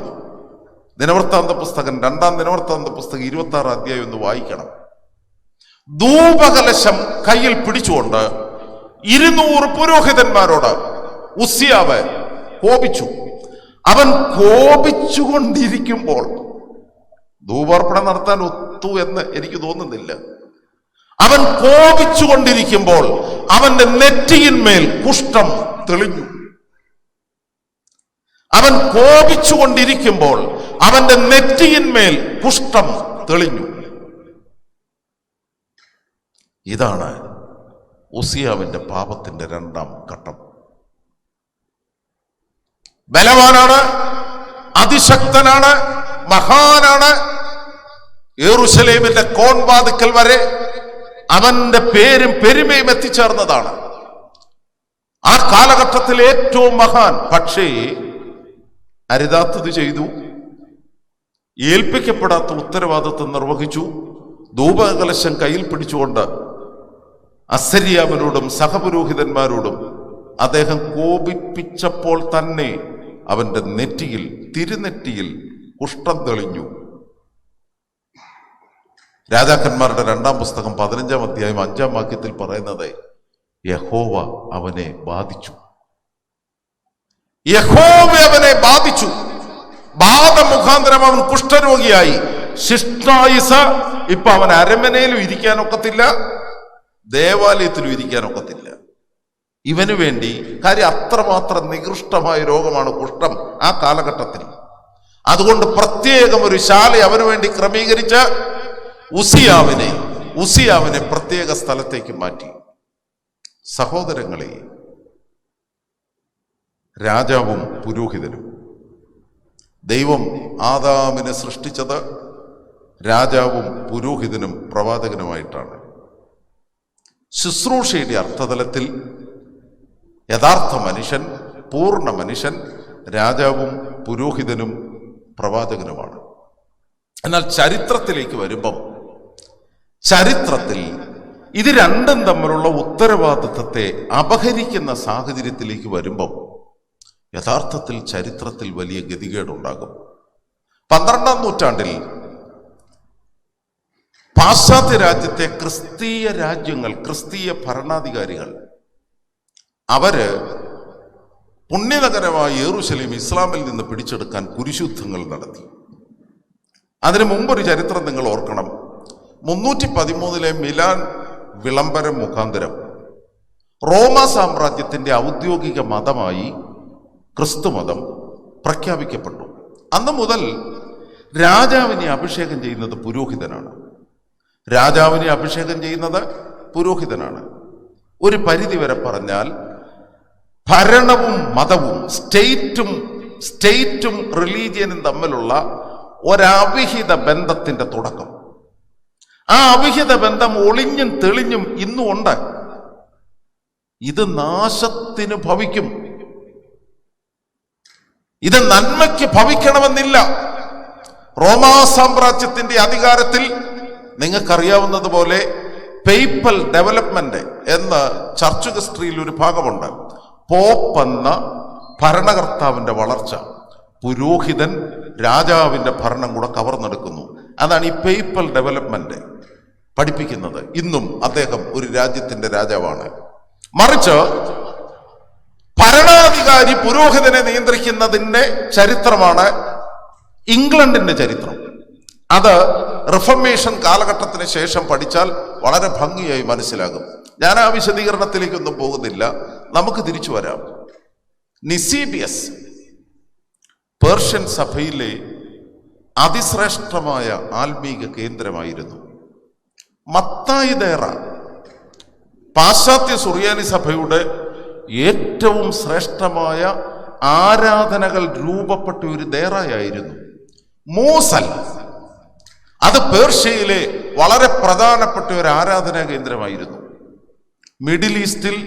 A: ദിനവൃത്താന്ത പുസ്തകം 2-ാം ദിനവൃത്താന്ത പുസ്തകം 26-ാം അധ്യായം ഒന്ന് വായിക്കണം. ധൂപകലശം കയ്യിൽ പിടിച്ചുകൊണ്ട് 200 പുരോഹിതന്മാരോട് ഉസിയാവ് കോപിച്ചു. അവൻ കോപിച്ചുകൊണ്ടിരിക്കുമ്പോൾ, ധൂപാർപ്പണം നടത്താൻ ഒത്തു എന്ന് എനിക്ക് തോന്നുന്നില്ല, അവൻ കോപിച്ചുകൊണ്ടിരിക്കുമ്പോൾ അവന്റെ നെറ്റിയിന്മേൽ കുഷ്ഠം തെളിഞ്ഞു. അവൻ കോപിച്ചുകൊണ്ടിരിക്കുമ്പോൾ അവന്റെ നെറ്റിയിന്മേൽ കുഷ്ഠം തെളിഞ്ഞു. ഇതാണ് ഉസിയാവിന്റെ പാപത്തിന്റെ 2-ാം ഘട്ടം. ബലവാനാണ്, അതിശക്തനാണ്, മഹാനാണ്. യെരൂശലേമിന്റെ കോൺവാതിക്കൽ വരെ അവന്റെ പേരും പെരുമയും എത്തിച്ചേർന്നതാണ്. ആ കാലഘട്ടത്തിൽ ഏറ്റവും മഹാൻ. പക്ഷേ അരുതാത്തത് ചെയ്തു, ഏൽപ്പിക്കപ്പെടാത്ത ഉത്തരവാദിത്വം നിർവഹിച്ചു. ധൂപകലശം കയ്യിൽ പിടിച്ചുകൊണ്ട് അസര്യാവിനോടും സഹപുരോഹിതന്മാരോടും അദ്ദേഹം കോപിപ്പിച്ചപ്പോൾ തന്നെ അവന്റെ നെറ്റിയിൽ, തിരുനെറ്റിയിൽ കുഷ്ഠം തെളിഞ്ഞു. രാജാക്കന്മാരുടെ 2-ാം പുസ്തകം 15-ാം അധ്യായം 5-ാം വാക്യത്തിൽ പറയുന്നത് യഹോവ അവനെ ബാധിച്ചു. യഹോവ അവനെ ബാധിച്ചു. ബാധ മുഖാന്തരം അവൻ കുഷ്ഠരോഗിയായി. ശിഷ്ടായുസ് ഇപ്പൊ അവൻ അരമനയിലും ഇരിക്കാനൊക്കത്തില്ല, ദേവാലയത്തിലും ഇരിക്കാനൊക്കത്തില്ല. ഇവന് വേണ്ടി, കാര്യം അത്രമാത്രം നികൃഷ്ടമായ രോഗമാണ് കുഷ്ഠം ആ കാലഘട്ടത്തിൽ. അതുകൊണ്ട് പ്രത്യേകം ഒരു ശാല അവന് വേണ്ടി ക്രമീകരിച്ച് ഉസിയാവിനെ പ്രത്യേക സ്ഥലത്തേക്ക് മാറ്റി. സഹോദരങ്ങളെ, രാജാവും പുരോഹിതനും, ദൈവം ആദാമിനെ സൃഷ്ടിച്ചത് രാജാവും പുരോഹിതനും പ്രവാചകനുമായിട്ടാണ്. ശുശ്രൂഷയുടെ അർത്ഥതലത്തിൽ യഥാർത്ഥ മനുഷ്യൻ, പൂർണ്ണ മനുഷ്യൻ രാജാവും പുരോഹിതനും പ്രവാചകനുമാണ്. എന്നാൽ ചരിത്രത്തിലേക്ക് വരുമ്പം, ചരിത്രത്തിൽ ഇത് രണ്ടും തമ്മിലുള്ള ഉത്തരവാദിത്വത്തെ അപഹരിക്കുന്ന സാഹചര്യത്തിലേക്ക് വരുമ്പം യഥാർത്ഥത്തിൽ ചരിത്രത്തിൽ വലിയ ഗതികേടുണ്ടാകും. 12-ാം നൂറ്റാണ്ടിൽ പാശ്ചാത്യ രാജ്യത്തെ ക്രിസ്തീയ രാജ്യങ്ങൾ, ക്രിസ്തീയ ഭരണാധികാരികൾ, അവര് പുണ്യനഗരമായ യെരൂശലേം ഇസ്ലാമിൽ നിന്ന് പിടിച്ചെടുക്കാൻ കുരിശുദ്ധങ്ങൾ നടത്തി. അതിനു മുമ്പൊരു ചരിത്രം നിങ്ങൾ ഓർക്കണം. 313 മിലാൻ വിളംബരം മുഖാന്തരം റോമ സാമ്രാജ്യത്തിന്റെ ഔദ്യോഗിക മതമായി ക്രിസ്തുമതം പ്രഖ്യാപിക്കപ്പെട്ടു. അന്ന് മുതൽ രാജാവിനെ അഭിഷേകം ചെയ്യുന്നത് പുരോഹിതനാണ്. രാജാവിനെ അഭിഷേകം ചെയ്യുന്നത് പുരോഹിതനാണ്. ഒരു പരിധി വരെ പറഞ്ഞാൽ ഭരണവും മതവും, സ്റ്റേറ്റും റിലീജിയനും തമ്മിലുള്ള ഒരവിഹിത ബന്ധത്തിന്റെ തുടക്കം. ആ അവിഹിത ബന്ധം ഒളിഞ്ഞും തെളിഞ്ഞും ഇന്നും ഉണ്ട്. ഇത് നാശത്തിന് ഭവിക്കും, ഇത് നന്മയ്ക്ക് ഭവിക്കണമെന്നില്ല. റോമാ സാമ്രാജ്യത്തിന്റെ അധികാരത്തിൽ നിങ്ങൾക്കറിയാവുന്നതുപോലെ പേപ്പൽ ഡെവലപ്മെന്റ് എന്ന ചർച്ച് ഹിസ്റ്ററിയിൽ ഒരു ഭാഗമുണ്ട്. പോപ്പ് എന്ന ഭരണകർത്താവിന്റെ വളർച്ച, പുരോഹിതൻ രാജാവിന്റെ ഭരണം കൂടെ കവർന്നെടുക്കുന്നു. അതാണ് ഈ പേപ്പൽ ഡെവലപ്മെന്റ് പഠിപ്പിക്കുന്നത്. ഇന്നും അദ്ദേഹം ഒരു രാജ്യത്തിന്റെ രാജാവാണ്. മറിച്ച് ഭരണാധികാരി പുരോഹിതനെ നിയന്ത്രിക്കുന്നതിന്റെ ചരിത്രമാണ് ഇംഗ്ലണ്ടിന്റെ ചരിത്രം. അത് റിഫർമേഷൻ കാലഘട്ടത്തിന് ശേഷം പഠിച്ചാൽ വളരെ ഭംഗിയായി മനസ്സിലാകും. ഞാൻ ആ വിശദീകരണത്തിലേക്കൊന്നും പോകുന്നില്ല, നമുക്ക് തിരിച്ചു വരാം. നിസീബിയസ് പേർഷ്യൻ സഭയിലെ അതിശ്രേഷ്ഠമായ ആത്മീക കേന്ദ്രമായിരുന്നു. മത്തായി ദേറ പാശ്ചാത്യ സുറിയാനി സഭയുടെ ഏറ്റവും ശ്രേഷ്ഠമായ ആരാധനകൾ രൂപപ്പെട്ട ഒരു ദേറായായിരുന്നു. മൂസൽ അത് പേർഷ്യയിലെ വളരെ പ്രധാനപ്പെട്ട ഒരു ആരാധനാ കേന്ദ്രമായിരുന്നു. മിഡിൽ ഈസ്റ്റിൽ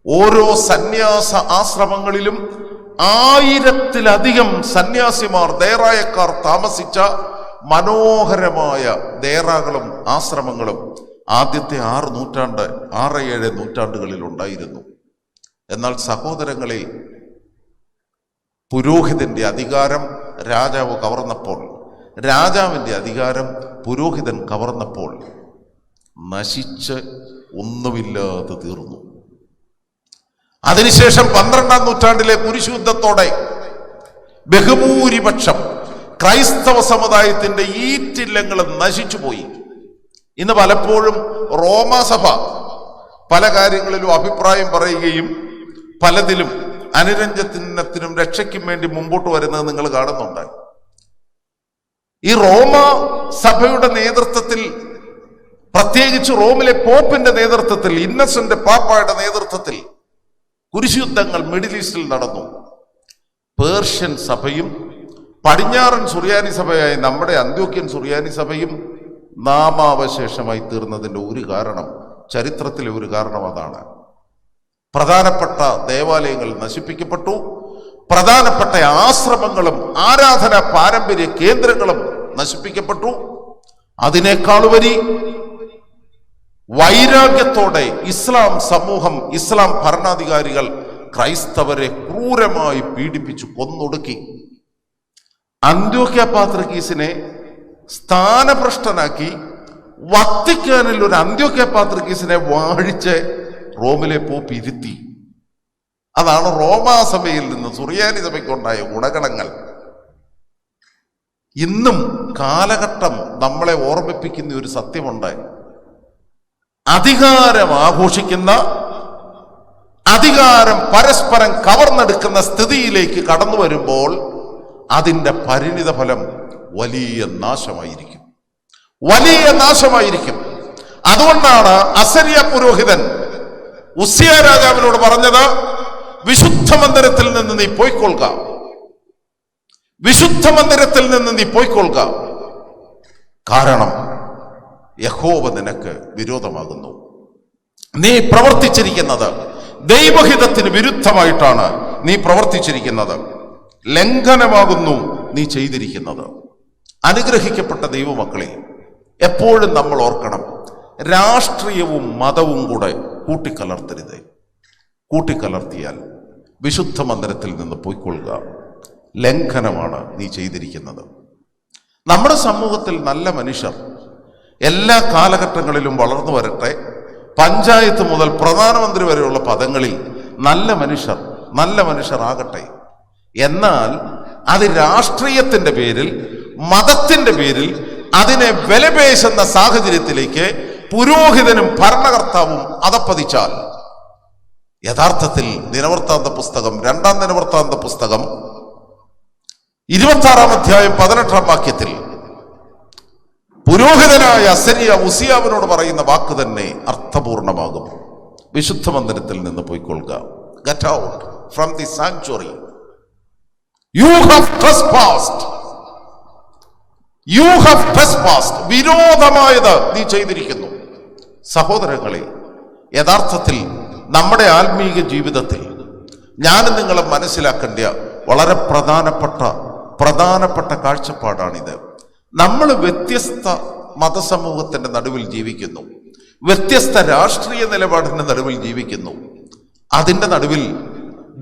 A: ഓരോ സന്യാസ ആശ്രമങ്ങളിലും 1000-ത്തിലധികം സന്യാസിമാർ, ദേറായക്കാർ താമസിച്ച മനോഹരമായ ദേറാകളും ആശ്രമങ്ങളും ആദ്യത്തെ 6-7 നൂറ്റാണ്ടുകളിൽ ഉണ്ടായിരുന്നു. എന്നാൽ സഹോദരങ്ങളെ, പുരോഹിതന്റെ അധികാരം രാജാവ് കവർന്നപ്പോൾ, രാജാവിന്റെ അധികാരം പുരോഹിതൻ കവർന്നപ്പോൾ നശിച്ച് ഒന്നുമില്ലാതെ തീർന്നു. അതിനുശേഷം 12-ാം നൂറ്റാണ്ടിലെ കുരിശുദ്ധത്തോടെ ബഹുഭൂരിപക്ഷം ക്രൈസ്തവ സമുദായത്തിന്റെ ഈറ്റില്ലങ്ങളും നശിച്ചുപോയി. ഇന്ന് പലപ്പോഴും റോമാസഭ പല കാര്യങ്ങളിലും അഭിപ്രായം പറയുകയും പലതിലും അനുരഞ്ജനത്തിനും രക്ഷയ്ക്കും വേണ്ടി മുമ്പോട്ട് വരുന്നത് നിങ്ങൾ കാണുന്നുണ്ട്. ഈ റോമ സഭയുടെ നേതൃത്വത്തിൽ, പ്രത്യേകിച്ച് റോമിലെ പോപ്പിന്റെ നേതൃത്വത്തിൽ, ഇന്നസെന്റ് പാപ്പായുടെ നേതൃത്വത്തിൽ കുരിശുയുദ്ധങ്ങൾ മിഡിൽ ഈസ്റ്റിൽ നടന്നു. പേർഷ്യൻ സഭയും പടിഞ്ഞാറൻ സുറിയാനി സഭയായ നമ്മുടെ അന്ത്യോക്യൻ സുറിയാനി സഭയും നാമാവശേഷമായി തീർന്നതിൻ്റെ ഒരു കാരണം, ചരിത്രത്തിലെ ഒരു കാരണം അതാണ്. പ്രധാനപ്പെട്ട ദേവാലയങ്ങൾ നശിപ്പിക്കപ്പെട്ടു. പ്രധാനപ്പെട്ട ആശ്രമങ്ങളും ആരാധനാ പാരമ്പര്യ കേന്ദ്രങ്ങളും നശിപ്പിക്കപ്പെട്ടു. അതിനേക്കാളുപരി വൈരാഗ്യത്തോടെ ഇസ്ലാം സമൂഹം, ഇസ്ലാം ഭരണാധികാരികൾ ക്രൈസ്തവരെ ക്രൂരമായി പീഡിപ്പിച്ചു കൊന്നൊടുക്കി. അന്ത്യോക്യ പാത്രിക്കീസിനെ സ്ഥാനഭ്രഷ്ടനാക്കി. വത്തിക്കാനിൽ ഒരു അന്ത്യോക്യ പാത്രിക്കീസിനെ വാഴിച്ച് റോമിലെ പോപ്പ് ഇരുത്തി. അതാണ് റോമാസഭയിൽ നിന്ന് സുറിയാനി സഭയ്ക്കുണ്ടായ ഗുണഗണങ്ങൾ. ഇന്നും കാലഘട്ടം നമ്മളെ ഓർമ്മിപ്പിക്കുന്ന ഒരു സത്യമുണ്ട്. അധികാരം ആഘോഷിക്കുന്ന, അധികാരം പരസ്പരം കവർന്നെടുക്കുന്ന സ്ഥിതിയിലേക്ക് കടന്നു വരുമ്പോൾ അതിൻ്റെ പരിണിത ഫലം വലിയ നാശമായിരിക്കും, വലിയ നാശമായിരിക്കും. അതുകൊണ്ടാണ് അസര്യ പുരോഹിതൻ ഉസ്സിയ രാജാവിനോട് പറഞ്ഞത്, വിശുദ്ധ മന്ദിരത്തിൽ നിന്ന് നീ പോയിക്കൊള്ളുക, വിശുദ്ധ മന്ദിരത്തിൽ നിന്ന് നീ പോയിക്കൊള്ളുക. കാരണം യഹോവ നിനക്ക് വിരോധമാകുന്നു. നീ പ്രവർത്തിച്ചിരിക്കുന്നത് ദൈവഹിതത്തിന് വിരുദ്ധമായിട്ടാണ് നീ പ്രവർത്തിച്ചിരിക്കുന്നത്. ലംഘനമാകുന്നു നീ ചെയ്തിരിക്കുന്നത്. അനുഗ്രഹിക്കപ്പെട്ട ദൈവമക്കളെ, എപ്പോഴും നമ്മൾ ഓർക്കണം, രാഷ്ട്രീയവും മതവും കൂടെ കൂട്ടിക്കലർത്തരുത്. കൂട്ടിക്കലർത്തിയാൽ വിശുദ്ധ മന്ദിരത്തിൽ നിന്ന് പോയിക്കൊള്ളുക. ലംഘനമാണ് നീ ചെയ്തിരിക്കുന്നത്. നമ്മുടെ സമൂഹത്തിൽ നല്ല മനുഷ്യർ എല്ലാ കാലഘട്ടങ്ങളിലും വളർന്നു വരട്ടെ. പഞ്ചായത്ത് മുതൽ പ്രധാനമന്ത്രി വരെയുള്ള പദങ്ങളിൽ നല്ല മനുഷ്യർ ആകട്ടെ. എന്നാൽ അത് രാഷ്ട്രീയത്തിന്റെ പേരിൽ, മതത്തിന്റെ പേരിൽ അതിനെ വിലപേശുന്ന സാഹചര്യത്തിലേക്ക് പുരോഹിതനും ഭരണകർത്താവും അതപ്പതിച്ചാൽ യഥാർത്ഥത്തിൽ ദിനവൃത്താന്ത പുസ്തകം, 2-ാം ദിനവൃത്താന്ത പുസ്തകം 26-ാം അധ്യായം 18-ാം വാക്യത്തിൽ പുരോഹിതനായ അസര്യ ഉസിയാവിനോട് പറയുന്ന വാക്ക് തന്നെ അർത്ഥപൂർണമാകും. വിശുദ്ധ മന്ദിരത്തിൽ നിന്ന് പോയിക്കൊള്ളുക. Get out from the sanctuary. You have trespassed. You have trespassed. വിരോധമായത് നീ ചെയ്തിരിക്കുന്നു. സഹോദരങ്ങളെ, യഥാർത്ഥത്തിൽ നമ്മുടെ ആത്മീക ജീവിതത്തിൽ ഞാനും നിങ്ങളെ മനസ്സിലാക്കേണ്ട വളരെ പ്രധാനപ്പെട്ട കാഴ്ചപ്പാടാണിത്. നമ്മൾ വ്യത്യസ്ത മതസമൂഹത്തിന്റെ നടുവിൽ ജീവിക്കുന്നു, വ്യത്യസ്ത രാഷ്ട്രീയ നിലപാടിന്റെ നടുവിൽ ജീവിക്കുന്നു. അതിൻ്റെ നടുവിൽ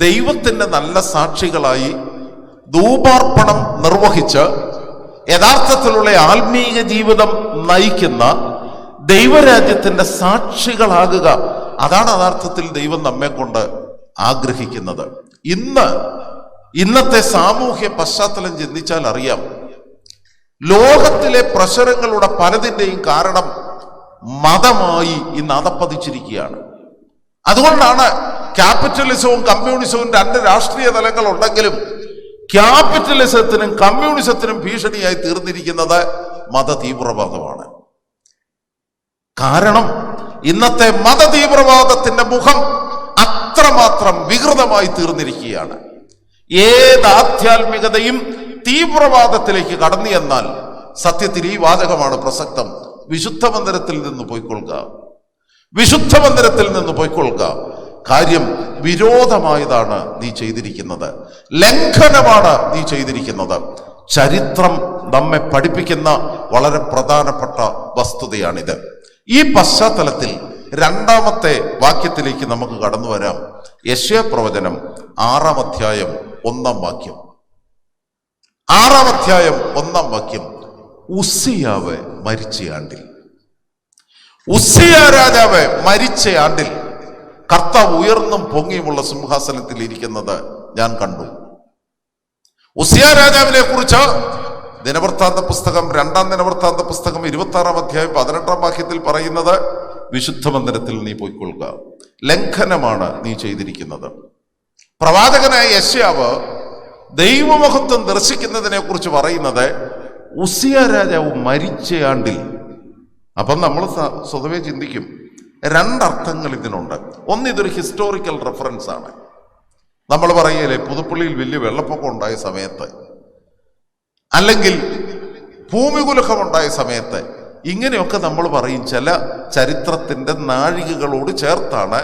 A: ദൈവത്തിന്റെ നല്ല സാക്ഷികളായി ധൂപാർപ്പണം നിർവഹിച്ച് യഥാർത്ഥത്തിലുള്ള ആത്മീയ ജീവിതം നയിക്കുന്ന ദൈവരാജ്യത്തിന്റെ സാക്ഷികളാകുക. അതാണ് യഥാർത്ഥത്തിൽ ദൈവം നമ്മെ കൊണ്ട് ആഗ്രഹിക്കുന്നത്. ഇന്നത്തെ സാമൂഹ്യ പശ്ചാത്തലം ചിന്തിച്ചാൽ അറിയാം, ലോകത്തിലെ പ്രശ്നങ്ങളുടെ പലതിൻ്റെയും കാരണം മതമായി ഇന്ന് അതപ്പതിച്ചിരിക്കുകയാണ്. അതുകൊണ്ടാണ് ക്യാപിറ്റലിസവും കമ്മ്യൂണിസവും 2 രാഷ്ട്രീയ തലങ്ങൾ ഉണ്ടെങ്കിലും ക്യാപിറ്റലിസത്തിനും കമ്മ്യൂണിസത്തിനും ഭീഷണിയായി തീർന്നിരിക്കുന്നത് മതതീവ്രവാദമാണ്. കാരണം ഇന്നത്തെ മതതീവ്രവാദത്തിന്റെ മുഖം അത്രമാത്രം വികൃതമായി തീർന്നിരിക്കുകയാണ്. ഏത് ആധ്യാത്മികതയും തീവ്രവാദത്തിലേക്ക് കടന്നു എന്നാൽ സത്യത്തിൽ ഈ വാചകമാണ് പ്രസക്തം: വിശുദ്ധ മന്ദിരത്തിൽ നിന്ന് പോയിക്കൊള്ളുക, വിശുദ്ധ മന്ദിരത്തിൽ നിന്ന് പോയിക്കൊള്ളുക. കാര്യം വിരോധമായതാണ് നീ ചെയ്തിരിക്കുന്നത്, ലംഘനമാണ് നീ ചെയ്തിരിക്കുന്നത്. ചരിത്രം നമ്മെ പഠിപ്പിക്കുന്ന വളരെ പ്രധാനപ്പെട്ട വസ്തുതയാണിത്. ഈ പശ്ചാത്തലത്തിൽ 2-ാമത്തെ വാക്യത്തിലേക്ക് നമുക്ക് കടന്നു വരാം. യെശയ്യാ പ്രവചനം 6-ാം അധ്യായം 1-ാം വാക്യം. 6-ാം അധ്യായം 1-ാം വാക്യം. ഉസ്സിയാവ് മരിച്ച ആണ്ടിൽ, ഉസ്സിയ രാജാവ് മരിച്ച ആണ്ടിൽ കർത്താവ് ഉയർന്നും പൊങ്ങിയുമുള്ള സിംഹാസനത്തിൽ ഇരിക്കുന്നത് ഞാൻ കണ്ടു. ഉസ്സിയ രാജാവിനെ കുറിച്ച് ദിനവൃത്താന്ത പുസ്തകം 2-ാം ദിനവൃത്താന്ത പുസ്തകം 26-ാം അധ്യായം 18-ാം വാക്യത്തിൽ പറയുന്നത്, വിശുദ്ധ മന്ദിരത്തിൽ നീ പോയിക്കൊള്ളുക, ലംഘനമാണ് നീ ചെയ്തിരിക്കുന്നത്. പ്രവാചകനായ യെശയ്യാവ് ദൈവമഹത്വം ദർശിക്കുന്നതിനെ കുറിച്ച് പറയുന്നത് ഉസ്സിയ രാജാവ് മരിച്ച ആണ്ടിൽ. അപ്പം നമ്മൾ സ്വതവേ ചിന്തിക്കും, 2 അർത്ഥങ്ങൾ ഇതിനുണ്ട്. ഒന്ന്, ഇതൊരു ഹിസ്റ്റോറിക്കൽ റെഫറൻസ് ആണ്. നമ്മൾ പറയലേ, പുതുപ്പള്ളിയിൽ വലിയ വെള്ളപ്പൊക്കം ഉണ്ടായ സമയത്ത്, അല്ലെങ്കിൽ ഭൂമികുലുക്കമുണ്ടായ സമയത്ത്, ഇങ്ങനെയൊക്കെ നമ്മൾ പറയും. ചില ചരിത്രത്തിന്റെ നാഴികകളോട് ചേർത്താണ്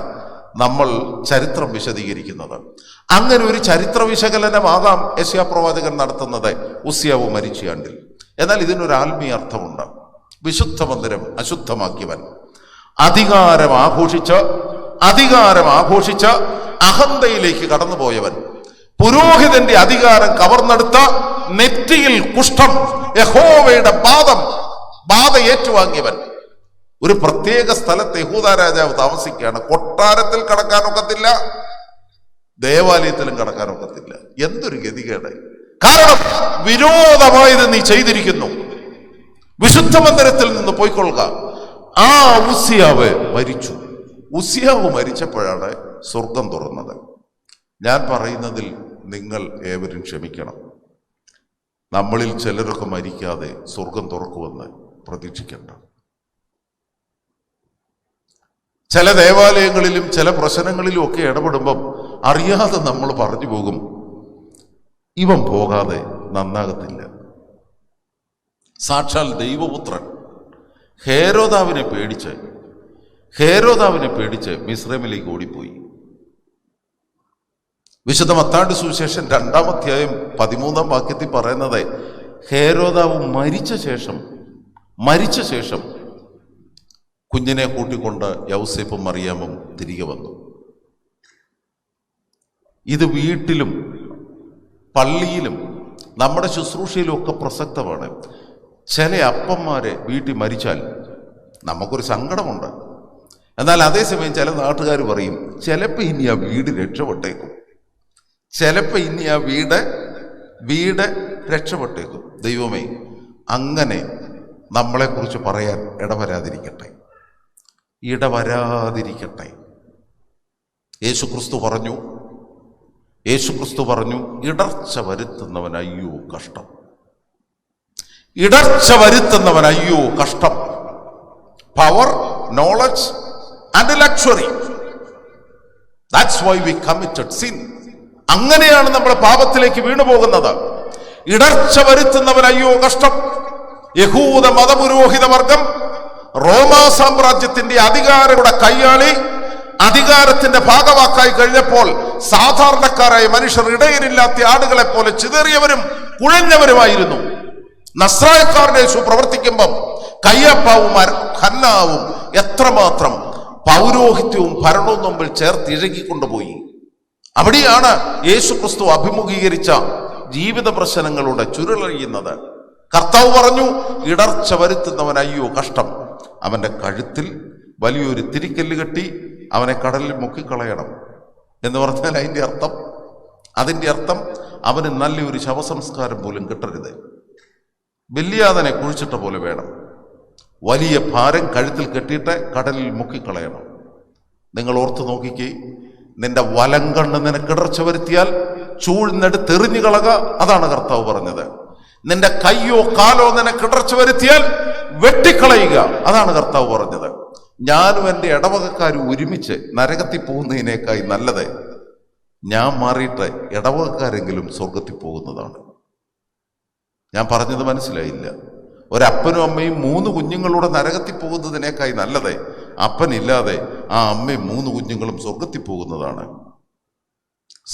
A: നമ്മൾ ചരിത്രം വിശദീകരിക്കുന്നത്. അങ്ങനെ ഒരു ചരിത്ര വിശകലനമാകാം യെശയ്യാപ്രവാചകൻ നടത്തുന്നത് ഉസ്സിയാവ് മരിച്ച ആണ്ടിൽ. എന്നാൽ ഇതിനൊരു ആത്മീയ അർത്ഥമുണ്ട്. വിശുദ്ധ മന്ദിരം അശുദ്ധമാക്കിയവൻ, അധികാരം ആഘോഷിച്ച് അഹന്തയിലേക്ക് കടന്നുപോയവൻ, പുരോഹിതന്റെ അധികാരം കവർന്നെടുത്ത, നെറ്റിയിൽ കുഷ്ഠം, യഹോവയുടെ ബാധ ഏറ്റുവാങ്ങിയവൻ. ഒരു പ്രത്യേക സ്ഥലത്ത് യഹൂദ രാജാവ് താമസിക്കുകയാണ്. കൊട്ടാരത്തിൽ കടക്കാനൊക്കത്തില്ല, ദേവാലയത്തിലും കടക്കാനൊക്കത്തില്ല. എന്തൊരു ഗതികേട്! കാരണം വിരോധമായത് നീ ചെയ്തിരിക്കുന്നു. വിശുദ്ധ മന്ദിരത്തിൽ നിന്ന് പോയിക്കൊള്ളുക. ആ ഉസ്സിയാവ് മരിച്ചു. ഉസ്സിയാവ് മരിച്ചപ്പോഴാണ് സ്വർഗം തുറന്നത്. ഞാൻ പറയുന്നതിൽ നിങ്ങൾ ഏവരും ക്ഷമിക്കണം. നമ്മളിൽ ചിലരൊക്കെ മരിക്കാതെ സ്വർഗം തുറക്കുമെന്ന് പ്രതീക്ഷിക്കേണ്ട. ചില ദേവാലയങ്ങളിലും ചില പ്രശ്നങ്ങളിലും ഒക്കെ ഇടപെടുമ്പം അറിയാതെ നമ്മൾ പറഞ്ഞു പോകും, ഇവൻ പോകാതെ നന്നാകത്തില്ല. സാക്ഷാൽ ദൈവപുത്രൻ ഹേരോദാവിനെ പേടിച്ച് മിസ്രൈമിലേക്ക് ഓടിപ്പോയി. വിശുദ്ധ മത്തായിയുടെ സുവിശേഷം 2-ാം അധ്യായം 13-ാം വാക്യത്തിൽ പറയുന്നത്, ഹേരോദാവ് മരിച്ച ശേഷം കുഞ്ഞിനെ കൂട്ടിക്കൊണ്ട് യൗസേപ്പും മറിയാമും തിരികെ വന്നു. ഇത് വീട്ടിലും പള്ളിയിലും നമ്മുടെ ശുശ്രൂഷയിലും ഒക്കെ പ്രസക്തമാണ്. ചില അപ്പന്മാരെ വീട്ടിൽ മരിച്ചാൽ നമുക്കൊരു സങ്കടമുണ്ട്. എന്നാൽ അതേസമയം ചില നാട്ടുകാർ പറയും, ചിലപ്പോൾ ഇനി ആ വീട് രക്ഷപ്പെട്ടേക്കും, വീട് രക്ഷപ്പെട്ടേക്കും. ദൈവമേ, അങ്ങനെ നമ്മളെക്കുറിച്ച് പറയാൻ ഇടവരാതിരിക്കട്ടെ. യേശുക്രിസ്തു പറഞ്ഞു, ഇടർച്ച വരുത്തുന്നവൻ അയ്യോ കഷ്ടം. Power, knowledge and luxury, that's why we committed sin. അങ്ങനെയാണ് നമ്മൾ പാപത്തിലേക്ക് വീണു പോകുന്നത്. ഇടർച്ച വരുത്തുന്നവൻ അയ്യോ കഷ്ടം. യഹൂദ മതപുരോഹിത വർഗം റോമാ സാമ്രാജ്യത്തിന്റെ അധികാരയുടെ കയ്യാളി, അധികാരത്തിന്റെ ഭാഗവാക്കായി കഴിഞ്ഞപ്പോൾ സാധാരണക്കാരായ മനുഷ്യർ ഇടയനില്ലാത്ത ആടുകളെ പോലെ ചിതറിയവരും കുഴഞ്ഞവരുമായിരുന്നു. നസ്രായക്കാരുടെ യേശു പ്രവർത്തിക്കുമ്പം കയ്യപ്പാവും ഹന്നാവും എത്രമാത്രം പൗരോഹിത്യവും ഭരണവും മുമ്പിൽ ചേർത്തിഴകിക്കൊണ്ടുപോയി. അവിടെയാണ് യേശുക്രിസ്തു അഭിമുഖീകരിച്ച ജീവിത പ്രശ്നങ്ങളുടെ ചുരുളഴിയുന്നത്. കർത്താവ് പറഞ്ഞു, ഇടർച്ച വരുത്തുന്നവൻ അയ്യോ കഷ്ടം. അവന്റെ കഴുത്തിൽ വലിയൊരു തിരിക്കല്ല് കെട്ടി അവനെ കടലിൽ മുക്കിക്കളയണം എന്ന് പറഞ്ഞാൽ അതിന്റെ അർത്ഥം അവന് നല്ലൊരു ശവസംസ്കാരം പോലും കിട്ടരുത്. ബലിയാദനെ കുഴിച്ചിട്ട പോലെ വേണം. വലിയ ഭാരം കഴുത്തിൽ കെട്ടിയിട്ട് കടലിൽ മുക്കിക്കളയണം. നിങ്ങൾ ഓർത്ത് നോക്കിക്കേ, നിന്റെ വലങ്കണ്ണ് നിനക്ക് ഇടർച്ച വരുത്തിയാൽ ചൂഴ്ന്നെടുത്തെറിഞ്ഞു കളക. അതാണ് കർത്താവ് പറഞ്ഞത്. നിന്റെ കയ്യോ കാലോ നിനക്ക് ഇടർച്ച വരുത്തിയാൽ വെട്ടിക്കളയുക. അതാണ് കർത്താവ് പറഞ്ഞത്. ഞാനും എൻ്റെ ഇടവകക്കാരും ഒരുമിച്ച് നരകത്തിൽ പോകുന്നതിനേക്കായി നല്ലത് ഞാൻ മാറിയിട്ട് ഇടവകക്കാരെങ്കിലും സ്വർഗത്തിൽ പോകുന്നതാണ്. ഞാൻ പറഞ്ഞത് മനസ്സിലായില്ല? ഒരപ്പനും അമ്മയും 3 കുഞ്ഞുങ്ങളുടെ നരകത്തിൽ പോകുന്നതിനേക്കായി നല്ലത് അപ്പനില്ലാതെ ആ അമ്മയും 3 കുഞ്ഞുങ്ങളും സ്വർഗത്തിൽ പോകുന്നതാണ്.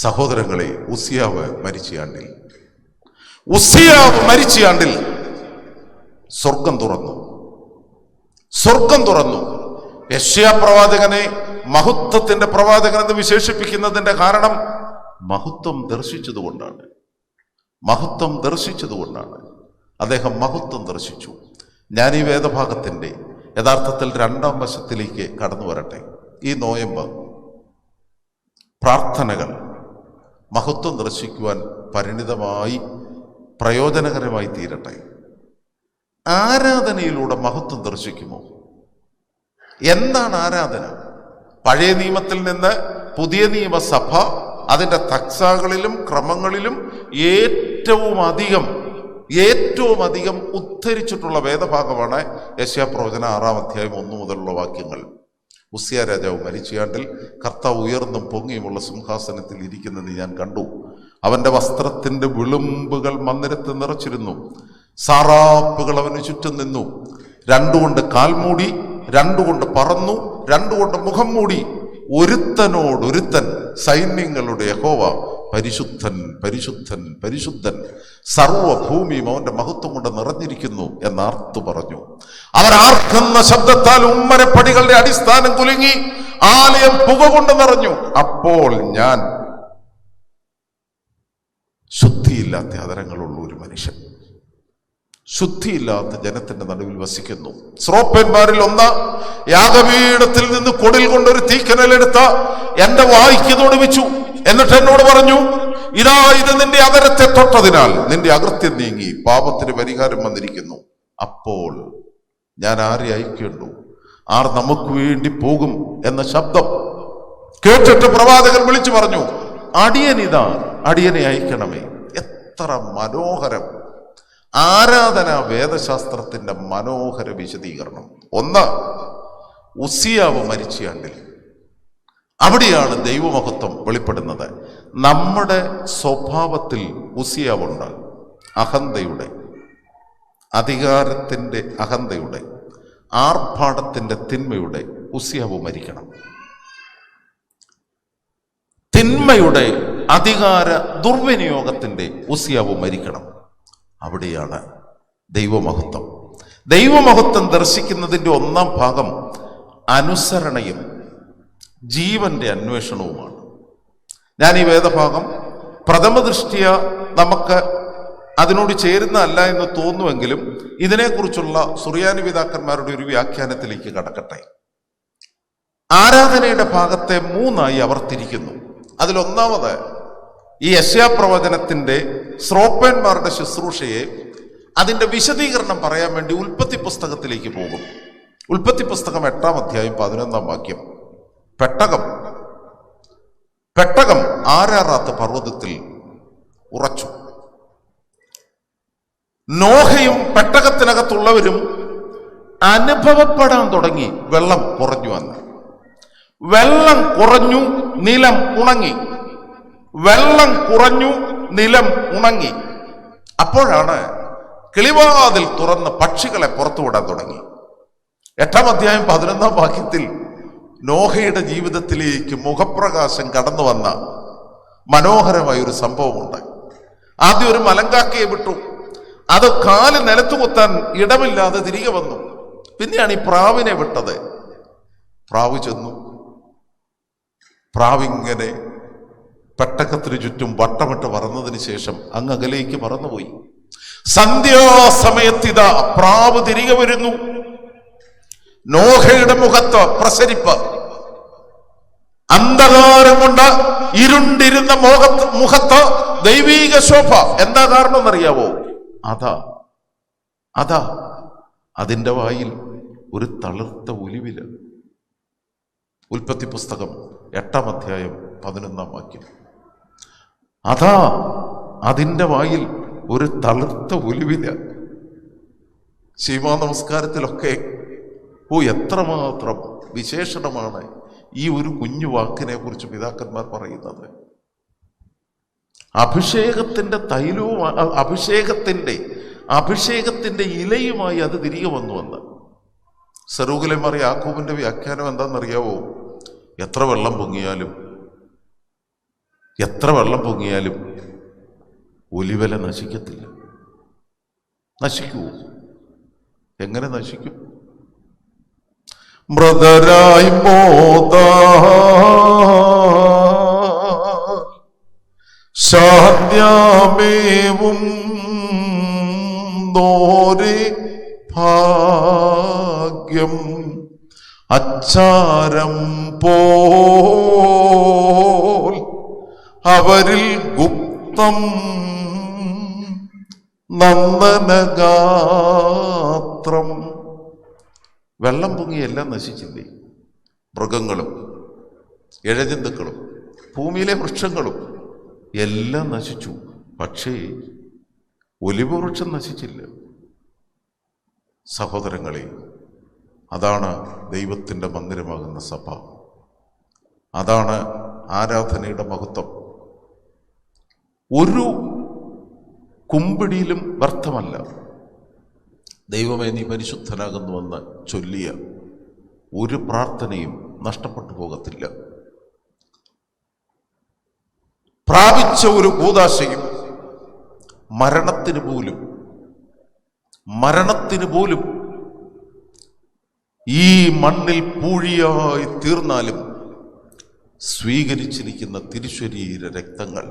A: സഹോദരങ്ങളെ, ഉസ്സിയാവ് മരിച്ച ആണ്ടിൽ സ്വർഗം തുറന്നു. യെശയ്യാപ്രവാചകനെ മഹത്വത്തിന്റെ പ്രവാചകൻ എന്ന് വിശേഷിപ്പിക്കുന്നതിന്റെ കാരണം മഹത്വം ദർശിച്ചതുകൊണ്ടാണ്. അദ്ദേഹം മഹത്വം ദർശിച്ചു. ഞാൻ ഈ വേദഭാഗത്തിന്റെ യഥാർത്ഥത്തിൽ 2-ാം വശത്തിലേക്ക് കടന്നു വരട്ടെ. ഈ നോയമ്പ് പ്രാർത്ഥനകൾ മഹത്വം ദർശിക്കുവാൻ പരിണിതമായി പ്രയോജനകരമായി തീരട്ടെ. ആരാധനയിലൂടെ മഹത്വം ദർശിക്കുമോ? എന്താണ് ആരാധന? പഴയ നിയമത്തിൽ നിന്ന് പുതിയ നിയമസഭ അതിൻ്റെ തക്സാകളിലും ക്രമങ്ങളിലും ഏറ്റവും അധികം ഉദ്ധരിച്ചിട്ടുള്ള വേദഭാഗമാണ് യെശയ്യാപ്രവചനം 6-ാം അധ്യായം 1 മുതലുള്ള വാക്യങ്ങൾ. ഉസ്സിയ രാജാവ് മരിച്ചയാണ്ടിൽ കർത്താവ് ഉയർന്നും പൊങ്ങിയുമുള്ള സിംഹാസനത്തിൽ ഇരിക്കുന്നത് ഞാൻ കണ്ടു. അവന്റെ വസ്ത്രത്തിന്റെ വിളുമ്പുകൾ മന്ദിരത്തിൽ നിറച്ചിരുന്നു. സാറാപ്പുകൾ അവന് ചുറ്റും നിന്നു. 2 കൊണ്ട് കാൽമൂടി, 2 കൊണ്ട് പറന്നു, 2 കൊണ്ട് മുഖം മൂടി. ഒരുത്തനോടൊരുത്തൻ സൈന്യങ്ങളുടെ യഹോവ പരിശുദ്ധൻ പരിശുദ്ധൻ പരിശുദ്ധൻ, സർവഭൂമിയും അവന്റെ മഹത്വം കൊണ്ട് നിറഞ്ഞിരിക്കുന്നു എന്നാർത്തു പറഞ്ഞു. അവർ ആർക്കുന്ന ശബ്ദത്താൽ ഉമ്മരപ്പടികളുടെ അടിസ്ഥാനം കുലുങ്ങി, ആലയം പുക കൊണ്ട് നിറഞ്ഞു. അപ്പോൾ ഞാൻ ശുദ്ധിയില്ലാത്ത അതരങ്ങളുള്ള ഒരു മനുഷ്യൻ, ശുദ്ധിയില്ലാത്ത ജനത്തിന്റെ നടുവിൽ വസിക്കുന്നു. ശ്രോപ്പന്മാരിൽ ഒന്ന് യാഗപീഠത്തിൽ നിന്ന് കൊടിൽ കൊണ്ടൊരു തീക്കനലെടുത്ത എന്റെ വായ്ക്ക് തൊടുവിച്ചു. എന്നിട്ട് എന്നോട് പറഞ്ഞു, ഇതാ ഇത് നിന്റെ അതരത്തെ തൊട്ടതിനാൽ നിന്റെ അകൃത്യം നീങ്ങി, പാപത്തിന് പരിഹാരം വന്നിരിക്കുന്നു. അപ്പോൾ ഞാൻ ആരെ അയക്കേണ്ടു? ആർ നമുക്ക് വേണ്ടി പോകും എന്ന ശബ്ദം കേട്ടിട്ട് പ്രവാചകൻ വിളിച്ചു പറഞ്ഞു, അടിയനിതാ, അടിയനെ അയക്കണമേ. എത്ര മനോഹരം! ആരാധന വേദശാസ്ത്രത്തിന്റെ മനോഹര വിശദീകരണം. ഒന്ന്, ഉസിയാവ് മരിച്ച ആണ്ടിൽ, അവിടെയാണ് ദൈവമഹത്വം വെളിപ്പെടുന്നത്. നമ്മുടെ സ്വഭാവത്തിൽ ഉസിയാവുണ്ട്. അഹന്തയുടെ, അധികാരത്തിന്റെ അഹന്തയുടെ, ആർഭാടത്തിന്റെ, തിന്മയുടെ ഉസിയാവ് മരിക്കണം. തിന്മയുടെ, അധികാര ദുർവിനിയോഗത്തിന്റെ ഉസിയാവ് മരിക്കണം. അവിടെയാണ് ദൈവമഹത്വം. ദൈവമഹത്വം ദർശിക്കുന്നതിൻ്റെ ഒന്നാം ഭാഗം അനുസരണയും ജീവന്റെ അന്വേഷണവുമാണ്. ഞാൻ ഈ വേദഭാഗം പ്രഥമ ദൃഷ്ടിയ നമുക്ക് അതിനോട് ചേരുന്ന അല്ല എന്ന് തോന്നുമെങ്കിലും ഇതിനെക്കുറിച്ചുള്ള സുറിയാനി പിതാക്കന്മാരുടെ ഒരു വ്യാഖ്യാനത്തിലേക്ക് കടക്കട്ടെ. ആരാധനയുടെ ഭാഗത്തെ മൂന്നായി അവർ തിരിക്കുന്നു. അതിലൊന്നാമത് ഈ യെശയ്യാപ്രവചനത്തിന്റെ ശ്രോപ്പന്മാരുടെ ശുശ്രൂഷയെ, അതിന്റെ വിശദീകരണം പറയാൻ വേണ്ടി ഉൽപ്പത്തി പുസ്തകത്തിലേക്ക് പോകും. ഉൽപ്പത്തി പുസ്തകം 8-ാം അധ്യായം 11-ാം വാക്യം. പെട്ടകം ആരാറാത്ത പർവ്വതത്തിൽ ഉറച്ചു. നോഹയും പെട്ടകത്തിനകത്തുള്ളവരും അനുഭവപ്പെടാൻ തുടങ്ങി വെള്ളം കുറഞ്ഞു വന്ന്. വെള്ളം കുറഞ്ഞു, നിലം ഉണങ്ങി. വെള്ളം കുറഞ്ഞു, നിലം ഉണങ്ങി. അപ്പോഴാണ് കിളിവാതിൽ തുറന്ന് പക്ഷികളെ പുറത്തുവിടാൻ തുടങ്ങി. 8-ാം അധ്യായം 11-ാം വാക്യത്തിൽ നോഹയുടെ ജീവിതത്തിലേക്ക് മുഖപ്രകാശം കടന്നു വന്ന മനോഹരമായ ഒരു സംഭവമുണ്ട്. ആദ്യം ഒരു മലങ്കാക്കയെ വിട്ടു. അത് കാല് നിലത്തു കുത്താൻ ഇടമില്ലാതെ തിരികെ വന്നു. പിന്നെയാണ് ഈ പ്രാവിനെ വിട്ടത്. പ്രാവ് ചെന്നു. പ്രാവിങ്ങനെ പെട്ടകത്തിന് ചുറ്റും വട്ടമിട്ട് പറന്നതിന് ശേഷം അങ്ങ് അകലേക്ക് പറന്നുപോയി. സന്ധ്യാസമയത്തിതാ പ്രാവ് തിരികെ വരുന്നു. നോഹയുടെ മുഖത്ത് പ്രസരിപ്പ്, അന്ധകാരം കൊണ്ട് ഇരുണ്ടിരുന്ന മുഖത്ത് ദൈവീക ശോഭ. എന്താ കാരണം എന്നറിയാവോ? അതാ അതിന്റെ വായിൽ ഒരു തളിർത്ത ഒലിവില. ഉൽപ്പത്തി പുസ്തകം 8-ാം അധ്യായം 11-ാം വാക്യം. അതാ അതിന്റെ വായിൽ ഒരു തളിർത്ത ഒലിവില. ശിവ നമസ്കാരത്തിലൊക്കെ എത്രമാത്രം വിശേഷണമാണ് ഈ ഒരു കുഞ്ഞു വാക്കിനെ കുറിച്ച് പിതാക്കന്മാർ പറയുന്നത്. അഭിഷേകത്തിന്റെ തൈലവും അഭിഷേകത്തിന്റെ ഇലയുമായി അത് തിരികെ വന്നുവെന്ന്. സെറൂഗലേമാർ യാക്കോബിന്റെ വ്യാഖ്യാനം എന്താണെന്നറിയാവോ? എത്ര വെള്ളം പൊങ്ങിയാലും ഒലിവല നശിക്കത്തില്ല. നശിക്കുമോ? എങ്ങനെ നശിക്കും? മൃതരായി ശാന്യാമേവും ദോരെ ഭാഗ്യം അച്ചാരം പോൽ അവരിൽ ഗുപ്തം നന്ദനഗാത്രം. വെള്ളം പൊങ്ങി എല്ലാം നശിച്ചില്ലേ? മൃഗങ്ങളും ഇഴജന്തുക്കളും ഭൂമിയിലെ വൃക്ഷങ്ങളും എല്ലാം നശിച്ചു. പക്ഷേ ഒലിവ് വൃക്ഷം നശിച്ചില്ല. സഹോദരങ്ങളെ, അതാണ് ദൈവത്തിൻ്റെ മന്ദിരമാകുന്ന സഭ. അതാണ് ആരാധനയുടെ മഹത്വം. ഒരു കുമ്പിടിയിലും വ്യർത്ഥമല്ല. ദൈവമേ നീ പരിശുദ്ധനാകുന്നുവെന്ന് ചൊല്ലിയ ഒരു പ്രാർത്ഥനയും നഷ്ടപ്പെട്ടു പോകത്തില്ല. പ്രാപിച്ച ഒരു കൂദാശയും മരണത്തിന് പോലും ഈ മണ്ണിൽ പൂഴിയായി തീർന്നാലും സ്വീകരിച്ചിരിക്കുന്ന തിരുശരീര രക്തങ്ങൾ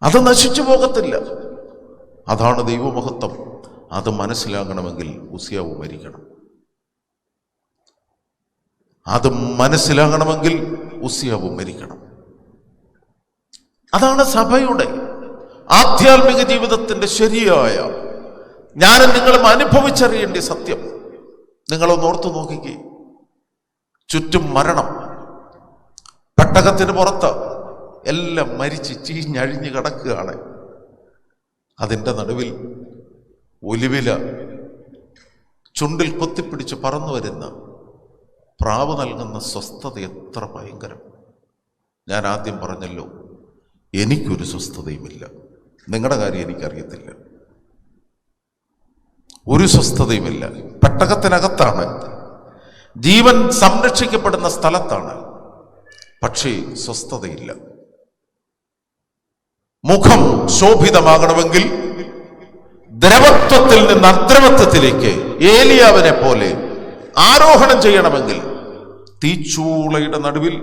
A: അത് നശിച്ചു പോകത്തില്ല. അതാണ് ദൈവമഹത്വം. അത് മനസ്സിലാകണമെങ്കിൽ ഉസിയാവ് മരിക്കണം. അത് മനസ്സിലാകണമെങ്കിൽ ഉസിയാവ് മരിക്കണം. അതാണ് സഭയുടെ ആധ്യാത്മിക ജീവിതത്തിന്റെ ശരിയായ, ഞാനും നിങ്ങളും അനുഭവിച്ചറിയേണ്ട സത്യം. നിങ്ങളൊന്ന് ഓർത്തു നോക്കിക്കേ. ചുറ്റും മരണം, പെട്ടകത്തിന് പുറത്ത് എല്ലാം മരിച്ച് ചീഞ്ഞഴിഞ്ഞ് കിടക്കുകയാണ്. അതിൻ്റെ നടുവിൽ ഒലിവില ചുണ്ടിൽ കൊത്തിപ്പിടിച്ച് പറന്നു വരുന്ന പ്രാവ് നൽകുന്ന സ്വസ്ഥത എത്ര ഭയങ്കരം. ഞാൻ ആദ്യം പറഞ്ഞല്ലോ, എനിക്കൊരു സ്വസ്ഥതയുമില്ല. നിങ്ങളുടെ കാര്യം എനിക്കറിയത്തില്ല. ഒരു സ്വസ്ഥതയുമില്ല. പെട്ടകത്തിനകത്താണ്, ജീവൻ സംരക്ഷിക്കപ്പെടുന്ന സ്ഥലത്താണ്, പക്ഷേ സ്വസ്ഥതയില്ല. മുഖം ശോഭിതമാകണമെങ്കിൽ ദ്രവത്വത്തിൽ നിന്ന് അദ്രവത്വത്തിലേക്ക് ഏലിയാവിനെ പോലെ ആരോഹണം ചെയ്യണമെങ്കിൽ തീച്ചൂളയുടെ നടുവിൽ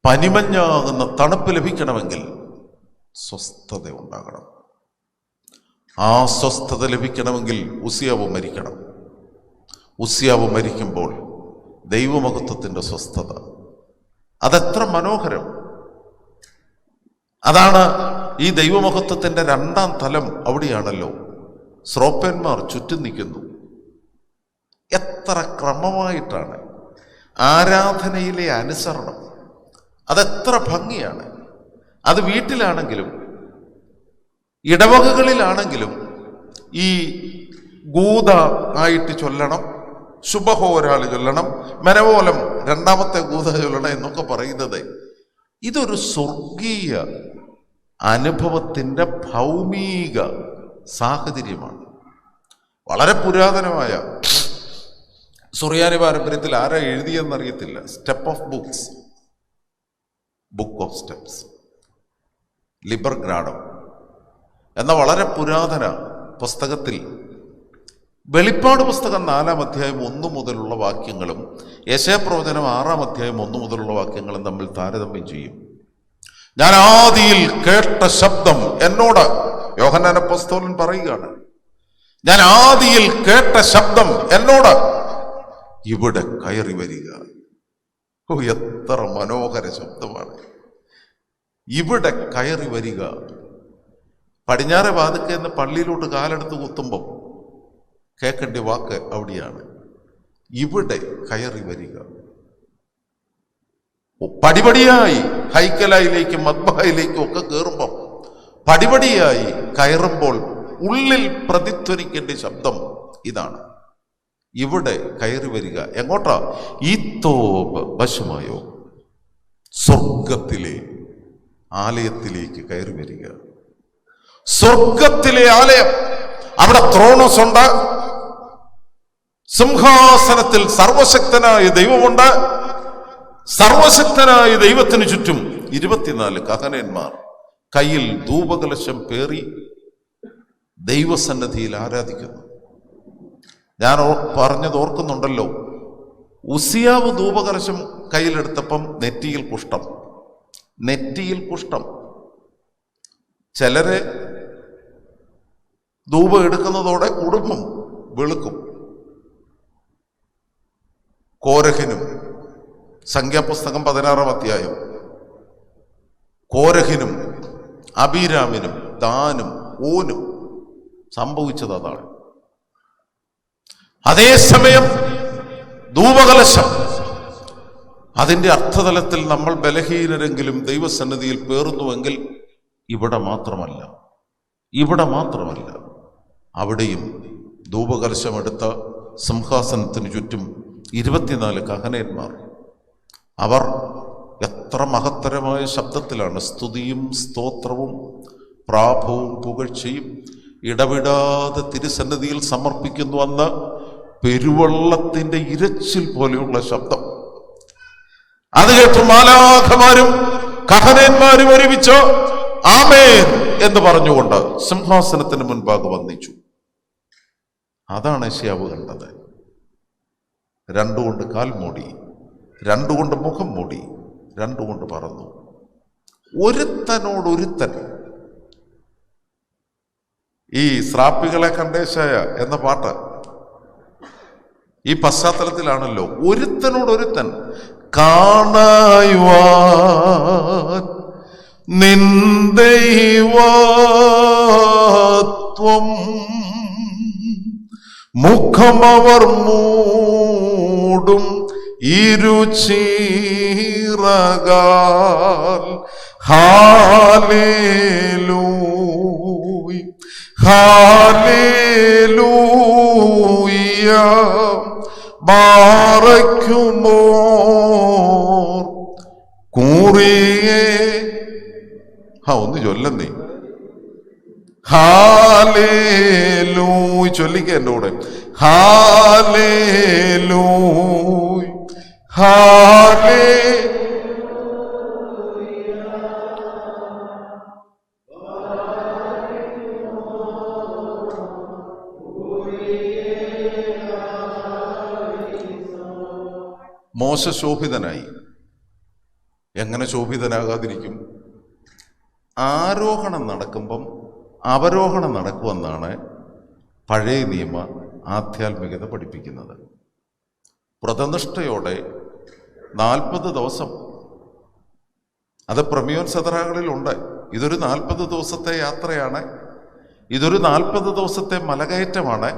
A: പനിമഞ്ഞാകുന്ന തണുപ്പ് ലഭിക്കണമെങ്കിൽ സ്വസ്ഥത ഉണ്ടാകണം. ആ സ്വസ്ഥത ലഭിക്കണമെങ്കിൽ ഉസിയാവ് മരിക്കണം. ഉസിയാവ് മരിക്കുമ്പോൾ ദൈവമഹത്വത്തിൻ്റെ സ്വസ്ഥത, അതെത്ര മനോഹരം. അതാണ് ഈ ദൈവമഹത്വത്തിൻ്റെ രണ്ടാം തലം. അവിടെയാണല്ലോ ശ്രോപ്പന്മാർ ചുറ്റും നിൽക്കുന്നു. എത്ര ക്രമമായിട്ടാണ് ആരാധനയിലെ അനുസരണം. അതെത്ര ഭംഗിയാണ്. അത് വീട്ടിലാണെങ്കിലും ഇടവകകളിലാണെങ്കിലും ഈ ഗൂത ആയിട്ട് ചൊല്ലണം, ശുഭഹോ ഒരാൾ ചൊല്ലണം, മെനവോലം രണ്ടാമത്തെ ഗൂത ചൊല്ലണം എന്നൊക്കെ പറയുന്നത് ഇതൊരു സ്വർഗീയ അനുഭവത്തിൻ്റെ ഭൗമിക സാഹചര്യമാണ്. വളരെ പുരാതനമായ സുറിയാനി പാരമ്പര്യത്തിൽ ആരാ എഴുതിയെന്നറിയത്തില്ല, step of books, book of steps, Liber Graduum എന്ന വളരെ പുരാതന പുസ്തകത്തിൽ വെളിപ്പാട് പുസ്തകം 4-ാം അധ്യായം 1 മുതലുള്ള വാക്യങ്ങളും യെശയ്യാപ്രവചനം 6-ാം അധ്യായം 1 മുതലുള്ള വാക്യങ്ങളും തമ്മിൽ താരതമ്യം ചെയ്യും. ഞാൻ ആദിയിൽ കേട്ട ശബ്ദം എന്നോട്, യോഹന്നാൻ അപ്പോസ്തലൻ പറയുകയാണ്, ഞാൻ ആദിയിൽ കേട്ട ശബ്ദം എന്നോട് ഇവിടെ കയറി വരിക. ഓ, എത്ര മനോഹര ശബ്ദമാണ്! ഇവിടെ കയറി വരിക. പടിഞ്ഞാറെ വാതിൽക്ക് എന്ന് പള്ളിയിലോട്ട് കാലെടുത്ത് കുത്തുമ്പം കേൾക്കേണ്ട വാക്ക് അവിടെയാണ്, ഇവിടെ കയറി വരിക. പടിപടിയായി ഹൈക്കലായിലേക്കും മദ്ബഹയിലേക്കും ഒക്കെ കയറുമ്പം പടിപടിയായി കയറുമ്പോൾ ഉള്ളിൽ പ്രതിധ്വനിക്കേണ്ട ശബ്ദം ഇതാണ്, ഇവിടെ കയറി വരിക. എങ്ങോട്ടാ? ഈ തോപ് വശമായോ, സ്വർഗത്തിലെ ആലയത്തിലേക്ക് കയറി വരിക. സ്വർഗത്തിലെ ആലയം, അവിടെ ത്രോണോസ് ഉണ്ട്, സിംഹാസനത്തിൽ സർവശക്തനായ ദൈവമുണ്ട്. സർവശക്തനായ ദൈവത്തിന് ചുറ്റും 24 കഹനന്മാർ കയ്യിൽ ധൂപകലശം പേറി ദൈവസന്നിധിയിൽ ആരാധിക്കുന്നു. ഞാൻ പറഞ്ഞത് ഓർക്കുന്നുണ്ടല്ലോ, ഉസിയാവ് ധൂപകലശം കയ്യിലെടുത്തപ്പം നെറ്റിയിൽ കുഷ്ഠം. ചിലരെ ധൂപം എടുക്കുന്നതോടെ കുടുംബം വെളുക്കും. കോരഹിനും, സംഖ്യാപുസ്തകം 16-ാം അധ്യായം, കോരഹിനും അബീരാമിനും ദാനും ഓനും സംഭവിച്ചത് അതാണ്. അതേസമയം ധൂപകലശം, അതിൻ്റെ അർത്ഥതലത്തിൽ നമ്മൾ ബലഹീനരെങ്കിലും ദൈവസന്നിധിയിൽ പേറുന്നുവെങ്കിൽ ഇവിടെ മാത്രമല്ല, അവിടെയും ധൂപകലശമെടുത്ത സിംഹാസനത്തിന് ചുറ്റും 24 കഹനന്മാർ. അവർ എത്ര മഹത്തരമായ ശബ്ദത്തിലാണ് സ്തുതിയും സ്തോത്രവും പ്രാഭവും പുകഴ്ചയും ഇടവിടാതെ തിരുസന്നിധിയിൽ സമർപ്പിക്കുന്നു. അന്ന് പെരുവെള്ളത്തിൻ്റെ ഇരച്ചിൽ പോലെയുള്ള ശബ്ദം. അത് കേട്ട് മാലാഖമാരും കഹനന്മാരും ഒരുമിച്ച് ആമേൻ എന്ന് പറഞ്ഞുകൊണ്ട് സിംഹാസനത്തിന് മുൻപാകെ വന്ദിച്ചു. അതാണ് യെശയ്യാവ് കണ്ടത്. രണ്ടുകൊണ്ട് കാൽ മൂടി, രണ്ടുകൊണ്ട് മുഖം മൂടി, രണ്ടുകൊണ്ട് പറന്നു. ഒരുത്തനോടൊരുത്തൻ. ഈ സ്രാപ്പികളെ കണ്ടേശായ എന്ന പാട്ട് ഈ പശ്ചാത്തലത്തിലാണല്ലോ. ഒരുത്തനോടൊരുത്തൻ കാണായുവാൻ നിൻ ദൈവത്വം മുഖമവർ മൂടും ഇരുചീറകാൽ. Hallelujah hallelujah ബാറയ്ക്കുമോർ കൂറിയേ. ഒന്ന് ചൊല്ലുന്നേ. ഹാലേലൂയ ചൊല്ലിക്ക എൻ്റെ കൂടെ. ഹാലേലൂയ ഹാലേ. മോശ ശോഭിതനായി. എങ്ങനെ ശോഭിതനാകാതിരിക്കും? ആരോഹണം നടക്കുമ്പം അവരോഹണം നടക്കുമെന്നാണ് പഴയ നിയമ ആധ്യാത്മികത പഠിപ്പിക്കുന്നത്. വ്രതനിഷ്ഠയോടെ 40 ദിവസം, അത് പ്രമിയോൻ സദറകളിലുണ്ട്. ഇതൊരു 40 ദിവസത്തെ യാത്രയാണ്. ഇതൊരു 40 ദിവസത്തെ മലകയറ്റമാണ്.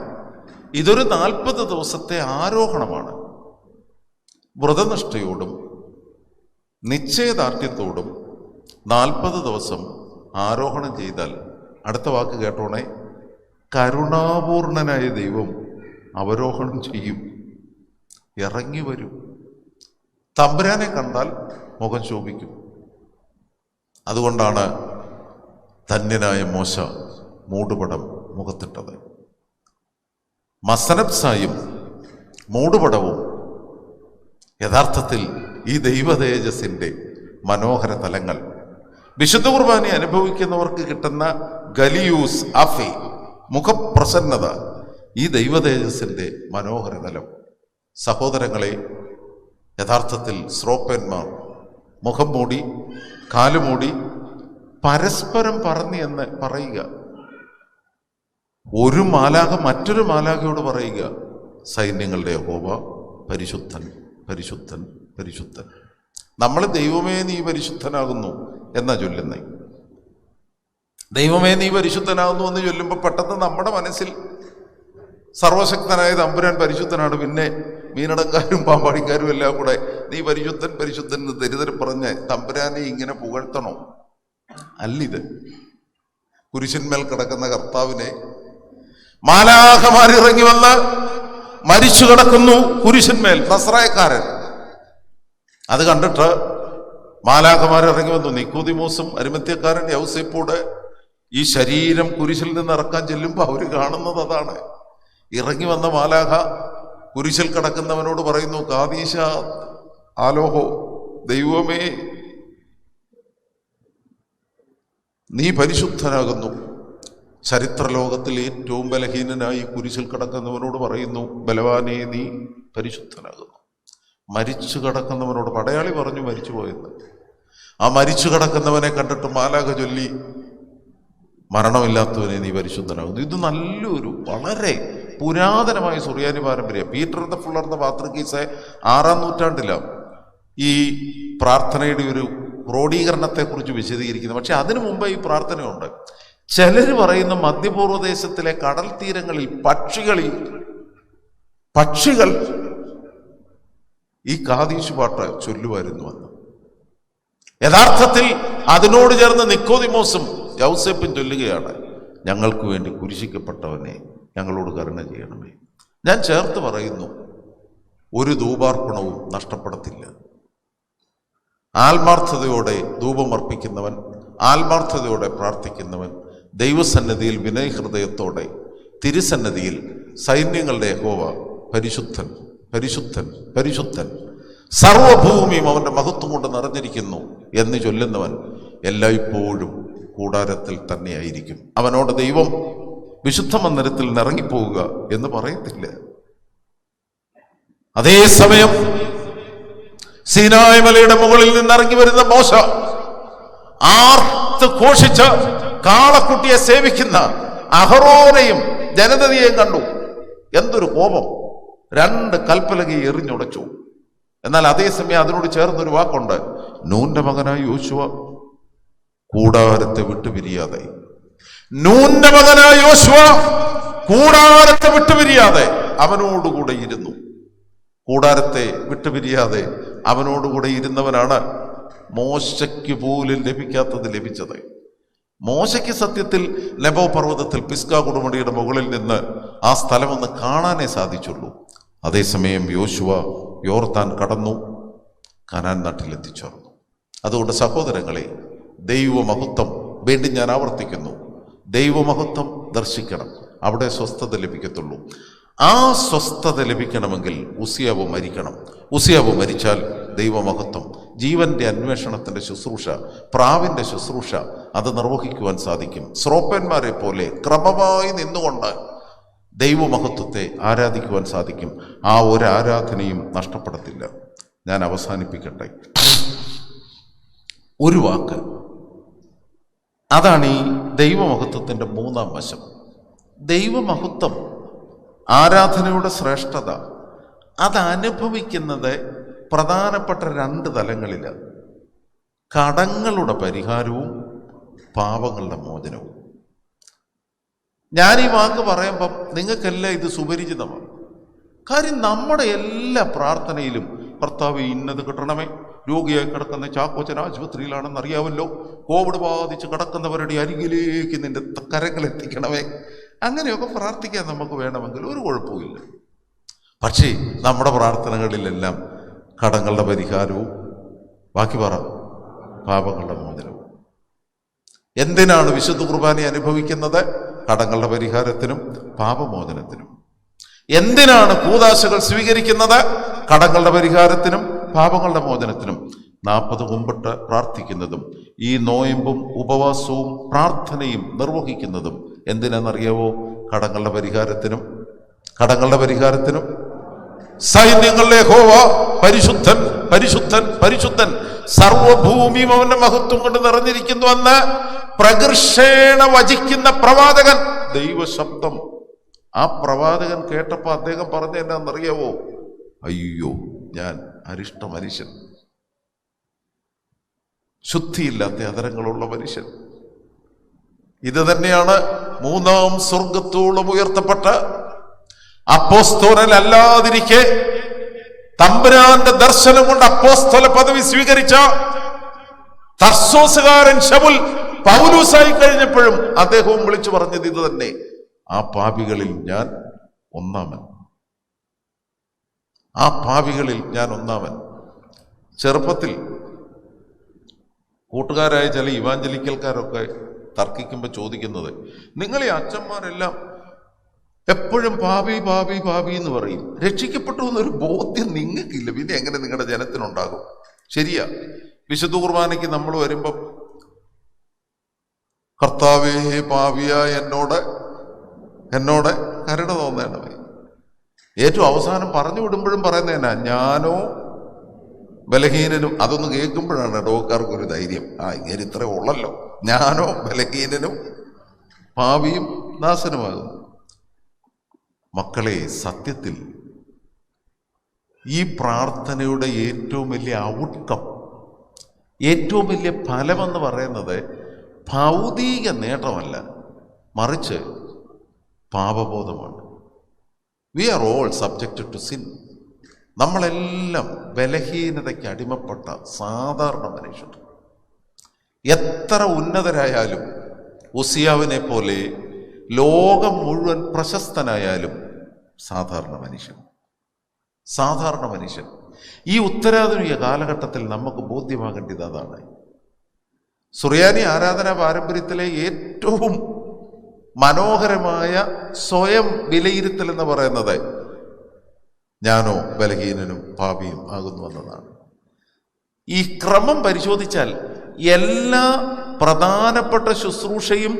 A: ഇതൊരു 40 ദിവസത്തെ ആരോഹണമാണ്. വ്രതനിഷ്ഠയോടും നിശ്ചയദാർഢ്യത്തോടും 40 ദിവസം ആരോഹണം ചെയ്താൽ, അടുത്ത വാക്ക് കേട്ടോണേ, കരുണാപൂർണനായ ദൈവം അവരോഹണം ചെയ്യും, ഇറങ്ങി വരും. തമ്പുരാനെ കണ്ടാൽ മുഖം ശോഭിക്കും. അതുകൊണ്ടാണ് ധന്യനായ മോശ മൂടുപടം മുഖത്തിട്ടത്. മസനബ്സായും മൂടുപടവും യഥാർത്ഥത്തിൽ ഈ ദൈവതേജസ്സിൻ്റെ മനോഹര തലങ്ങൾ. വിശുദ്ധ കുർബാന അനുഭവിക്കുന്നവർക്ക് കിട്ടുന്ന ഗലിയൂസ് അഫി, മുഖപ്രസന്നത, ഈ ദൈവതേജസ്സിൻ്റെ മനോഹര തലം. സഹോദരങ്ങളെ, യഥാർത്ഥത്തിൽ ശ്രോപ്പന്മാർ മുഖം മൂടി കാലുമൂടി പരസ്പരം പറഞ്ഞു എന്ന് പറയുക. ഒരു മാലാഖ മറ്റൊരു മാലാഖയോട് പറയുക, സൈന്യങ്ങളുടെ യഹോവ പരിശുദ്ധൻ പരിശുദ്ധൻ പരിശുദ്ധൻ. നമ്മൾ ദൈവമേ നീ പരിശുദ്ധനാകുന്നു എന്നാ ചൊല്ലുന്നേ. ദൈവമേ നീ പരിശുദ്ധനാകുന്നു എന്ന് ചൊല്ലുമ്പോൾ പെട്ടെന്ന് നമ്മുടെ മനസ്സിൽ സർവശക്തനായ തമ്പുരാൻ പരിശുദ്ധനാണ്, പിന്നെ മീനടക്കാരും പാമ്പാടിക്കാരും എല്ലാം കൂടെ നീ പരിശുദ്ധൻ പരിശുദ്ധൻ എന്ന് തെരുതരം പറഞ്ഞ് തമ്പുരാനെ ഇങ്ങനെ പുകഴ്ത്തണോ? അല്ലിത് കുരിശന്മേൽ കിടക്കുന്ന കർത്താവിനെ മാലാഖമാരിറങ്ങി വന്ന് മരിച്ചു കിടക്കുന്നു കുരിശന്മേൽ, നസ്രായക്കാരൻ. അത് കണ്ടിട്ട് മാലാഖമാരിറങ്ങി വന്നു. നിക്കോദിമോസും അരിമത്യക്കാരൻ യൗസേപ്പോട് ഈ ശരീരം കുരിശിൽ നിന്ന് ഇറക്കാൻ ചെല്ലുമ്പോൾ അവർ കാണുന്നത് അതാണ്. ഇറങ്ങി വന്ന മാലാഖ കുരിശിൽ കിടക്കുന്നവനോട് പറയുന്നു, കാദീശ ആലോഹോ, ദൈവമേ നീ പരിശുദ്ധനാകുന്നു. ചരിത്രലോകത്തിൽ ഏറ്റവും ബലഹീനനായി കുരിശിൽ കിടക്കുന്നവനോട് പറയുന്നു, ബലവാനെ നീ പരിശുദ്ധനാകുന്നു. മരിച്ചു കിടക്കുന്നവനോട്, പടയാളി പറഞ്ഞു മരിച്ചു പോയെന്ന്. ആ മരിച്ചു കിടക്കുന്നവനെ കണ്ടിട്ട് മാലാഖ ചൊല്ലി, മരണമില്ലാത്തവനെ നീ പരിശുദ്ധനാകുന്നു. ഇത് നല്ലൊരു വളരെ പുരാതനമായ സുറിയാനി പാരമ്പര്യം. പീറ്റർ ദ ഫുള്ളർ ദ പാത്രിക്കീസ് 6-ാം നൂറ്റാണ്ടിലാണ് ഈ പ്രാർത്ഥനയുടെ ഒരു ക്രോഡീകരണത്തെക്കുറിച്ച് വിശദീകരിക്കുന്നത്. പക്ഷെ അതിനു മുമ്പ് ഈ പ്രാർത്ഥനയുണ്ട്. ചിലർ പറയുന്ന മധ്യപൂർവ്വദേശത്തിലെ കടൽ തീരങ്ങളിൽ പക്ഷികൾ ഈ കാദീശ് പാട്ട് ചൊല്ലുമായിരുന്നു എന്ന്. യഥാർത്ഥത്തിൽ അതിനോട് ചേർന്ന് നിക്കോദിമോസും യൗസേപ്പും ചൊല്ലുകയാണ്, ഞങ്ങൾക്ക് വേണ്ടി കുരിശിക്കപ്പെട്ടവനെ ഞങ്ങളോട് കരുണ ചെയ്യണമേ. ഞാൻ ചേർത്ത് പറയുന്നു, ഒരു ധൂപാർപ്പണവും നഷ്ടപ്പെടത്തില്ല. ആത്മാർത്ഥതയോടെ ധൂപമർപ്പിക്കുന്നവൻ, ആത്മാർത്ഥതയോടെ പ്രാർത്ഥിക്കുന്നവൻ, ദൈവസന്നിധിയിൽ വിനയഹൃദയത്തോടെ തിരുസന്നിധിയിൽ സൈന്യങ്ങളുടെ യഹോവ പരിശുദ്ധൻ പരിശുദ്ധൻ പരിശുദ്ധൻ സർവഭൂമിയും അവന്റെ മഹത്വം കൊണ്ട് നിറഞ്ഞിരിക്കുന്നു എന്ന് ചൊല്ലുന്നവൻ എല്ലായ്പ്പോഴും കൂടാരത്തിൽ തന്നെയായിരിക്കും. അവനോട് ദൈവം വിശുദ്ധ മന്ദിരത്തിൽ നിന്ന് ഇറങ്ങിപ്പോവുക എന്ന് പറയത്തില്ല. അതേസമയം സീനായ് മലയുടെ മുകളിൽ നിന്ന് ഇറങ്ങി വരുന്ന മോശ ആർത്ത് ഘോഷിച്ച് കാളക്കുട്ടിയെ സേവിക്കുന്ന അഹറോനെയും ജനതയെയും കണ്ടു. എന്തൊരു കോപം! 2 കൽപ്പലകയെ എറിഞ്ഞുടച്ചു. എന്നാൽ അതേസമയം അതിനോട് ചേർന്നൊരു വാക്കുണ്ട്, നൂന്റെ മകനായ യോശുവ കൂടാരത്തെ വിട്ടുപിരിയാതെ, നൂന്റെ മകനായ യോശുവ കൂടാരത്തെ വിട്ടുപിരിയാതെ അവനോടുകൂടെ ഇരുന്നു. കൂടാരത്തെ വിട്ടുപിരിയാതെ അവനോടുകൂടെ ഇരുന്നവനാണ് മോശയ്ക്ക് പോലും ലഭിക്കാത്തത് ലഭിച്ചത്. മോശയ്ക്ക് സത്യത്തിൽ ലെബോ പർവ്വതത്തിൽ പിസ്ഗാ കൊടുമുടിയുടെ മുകളിൽ നിന്ന് ആ സ്ഥലമൊന്ന് കാണാനേ സാധിച്ചുള്ളൂ. അതേസമയം യോശുവ യോർദാൻ കടന്നു കനാൻ നാട്ടിലെത്തിച്ചേർന്നു. അതുകൊണ്ട് സഹോദരങ്ങളെ, ദൈവമഹത്വം വീണ്ടും ഞാൻ ആവർത്തിക്കുന്നു, ദൈവമഹത്വം ദർശിക്കണം. അവിടെ സ്വസ്ഥത ലഭിക്കത്തുള്ളൂ. ആ സ്വസ്ഥത ലഭിക്കണമെങ്കിൽ ഉസിയാവ് മരിക്കണം. ഉസിയാവ് മരിച്ചാൽ ദൈവമഹത്വം, ജീവന്റെ അന്വേഷണത്തിന്റെ ശുശ്രൂഷ, പ്രാവിന്റെ ശുശ്രൂഷ അത് നിർവഹിക്കുവാൻ സാധിക്കും. ശ്രോപ്പന്മാരെ പോലെ ക്രമമായി നിന്നുകൊണ്ട് ദൈവമഹത്വത്തെ ആരാധിക്കുവാൻ സാധിക്കും. ആ ഒരു ആരാധനയും നഷ്ടപ്പെടത്തില്ല. ഞാൻ അവസാനിപ്പിക്കട്ടെ. ഒരു വാക്ക്, അതാണ് ഈ ദൈവമഹത്വത്തിന്റെ 3-ാം വശം. ദൈവമഹത്വം, ആരാധനയുടെ ശ്രേഷ്ഠത അത് അനുഭവിക്കുന്നത് പ്രധാനപ്പെട്ട 2 തലങ്ങളിലാണ്. കടങ്ങളുടെ പരിഹാരവും പാപങ്ങളുടെ മോചനവും. ഞാൻ ഈ വാക്ക് പറയുമ്പം നിങ്ങൾക്കെല്ലാം ഇത് സുപരിചിതമാണ്. കാര്യം നമ്മുടെ എല്ലാ പ്രാർത്ഥനയിലും കർത്താവേ ഇന്നത് കിട്ടണമേ, രോഗിയായി കിടക്കുന്ന ചാക്കോച്ചൻ ആശുപത്രിയിലാണെന്ന് അറിയാമല്ലോ, കോവിഡ് ബാധിച്ച് കിടക്കുന്നവരുടെ അരികിലേക്ക് നിന്റെ കരങ്ങൾ എത്തിക്കണമേ, അങ്ങനെയൊക്കെ പ്രാർത്ഥിക്കാൻ നമുക്ക് വേണമെങ്കിൽ ഒരു കുഴപ്പമില്ല. പക്ഷേ നമ്മുടെ പ്രാർത്ഥനകളിലെല്ലാം കടങ്ങളുടെ പരിഹാരവും ബാക്കി പറ പാപങ്ങളുടെ മോചനവും. എന്തിനാണ് വിശുദ്ധ കുർബാന അനുഭവിക്കുന്നത്? കടങ്ങളുടെ പരിഹാരത്തിനും പാപമോചനത്തിനും. എന്തിനാണ് കൂദാശകൾ സ്വീകരിക്കുന്നത്? കടങ്ങളുടെ പരിഹാരത്തിനും പാപങ്ങളുടെ മോചനത്തിനും. 40 കുമ്പിട്ട് പ്രാർത്ഥിക്കുന്നതും ഈ നോയമ്പും ഉപവാസവും പ്രാർത്ഥനയും നിർവഹിക്കുന്നതും എന്തിനാണെന്നറിയാവോ? കടങ്ങളുടെ പരിഹാരത്തിനും. കടങ്ങളുടെ പരിഹാരത്തിനും. സൈന്യങ്ങളുടെ യഹോവ പരിശുദ്ധൻ പരിശുദ്ധൻ പരിശുദ്ധൻ, സർവഭൂമിയും അവന്റെ മഹത്വം കൊണ്ട് നിറഞ്ഞിരിക്കുന്നു എന്ന് പ്രകർഷേണ വചിക്കുന്ന പ്രവാചകൻ. ദൈവശബ്ദം ആ പ്രവാചകൻ കേട്ടപ്പോ അദ്ദേഹം പറഞ്ഞ എന്നാന്നറിയാവോ? അയ്യോ, ഞാൻ അരിഷ്ട മനുഷ്യൻ, ശുദ്ധിയില്ലാത്ത അധരങ്ങളുള്ള മനുഷ്യൻ. ഇത് തന്നെയാണ് 3-ാം സ്വർഗത്തോളം ഉയർത്തപ്പെട്ട അപ്പോസ്തലൻ അല്ലാതിരിക്കെ തമ്പുരാന്റെ ദർശനം കൊണ്ട് അപ്പോസ്തല പദവി സ്വീകരിച്ച തർസോസുകാരൻ ശൗൽ പൗലൂസായി കഴിഞ്ഞപ്പോഴും അദ്ദേഹവും വിളിച്ചു പറഞ്ഞത് ഇത് തന്നെ, ആ പാപികളിൽ ഞാൻ ഒന്നാമൻ, ആ പാപികളിൽ ഞാൻ ഒന്നാമൻ. ചെറുപ്പത്തിൽ കൂട്ടുകാരായ ചില ഇവാഞ്ചലിക്കൽക്കാരൊക്കെ തർക്കിക്കുമ്പോൾ ചോദിക്കുന്നത്, നിങ്ങൾ ഈ അച്ഛന്മാരെല്ലാം എപ്പോഴും പാപി പാപി പാപി എന്ന് പറയും, രക്ഷിക്കപ്പെട്ടു എന്നൊരു ബോധ്യം നിങ്ങൾക്കില്ല, പിന്നെ എങ്ങനെ നിങ്ങളുടെ ജനത്തിനുണ്ടാകും? ശരിയാ, വിശുദ്ധ കുർബാനയ്ക്ക് നമ്മൾ വരുമ്പം കർത്താവേ പാപിയ എന്നോട് കരുണ തോന്നേണ്ടവേ, ഏറ്റവും അവസാനം പറഞ്ഞു വിടുമ്പോഴും പറയുന്നതന്നെ ഞാനോ ബലഹീനനും. അതൊന്ന് കേൾക്കുമ്പോഴാണ് ഡോക്കാർക്കൊരു ധൈര്യം, ഇങ്ങനെ ഇത്രേ ഉള്ളല്ലോ, ഞാനോ ബലഹീനനും പാപിയും നാശനുമാകുന്നു. മക്കളെ, സത്യത്തിൽ ഈ പ്രാർത്ഥനയുടെ ഏറ്റവും വലിയ ഔട്ട്കം, ഏറ്റവും വലിയ ഫലമെന്ന് പറയുന്നത് ഭൗതിക നേട്ടമല്ല, മറിച്ച് പാപബോധമാണ്. We are all subjected to sin. നമ്മളെല്ലാം ബലഹീനതയ്ക്ക് അടിമപ്പെട്ട സാധാരണ മനുഷ്യർ. എത്ര ഉന്നതരായാലും, ഉസിയാവിനെ പോലെ ലോകം മുഴുവൻ പ്രശസ്തനായാലും സാധാരണ മനുഷ്യൻ. ഈ ഉത്തരാധുനിക കാലഘട്ടത്തിൽ നമുക്ക് ബോധ്യമാകേണ്ടത് അതാണ്. സുറിയാനി ആരാധനാ പാരമ്പര്യത്തിലെ ഏറ്റവും മനോഹരമായ സ്വയം വിലയിരുത്തൽ എന്ന് പറയുന്നത്, ഞാനോ ബലഹീനനും പാപിയും ആകുന്നുവെന്നതാണ്. ഈ ക്രമം പരിശോധിച്ചാൽ എല്ലാ പ്രധാനപ്പെട്ട ശുശ്രൂഷയും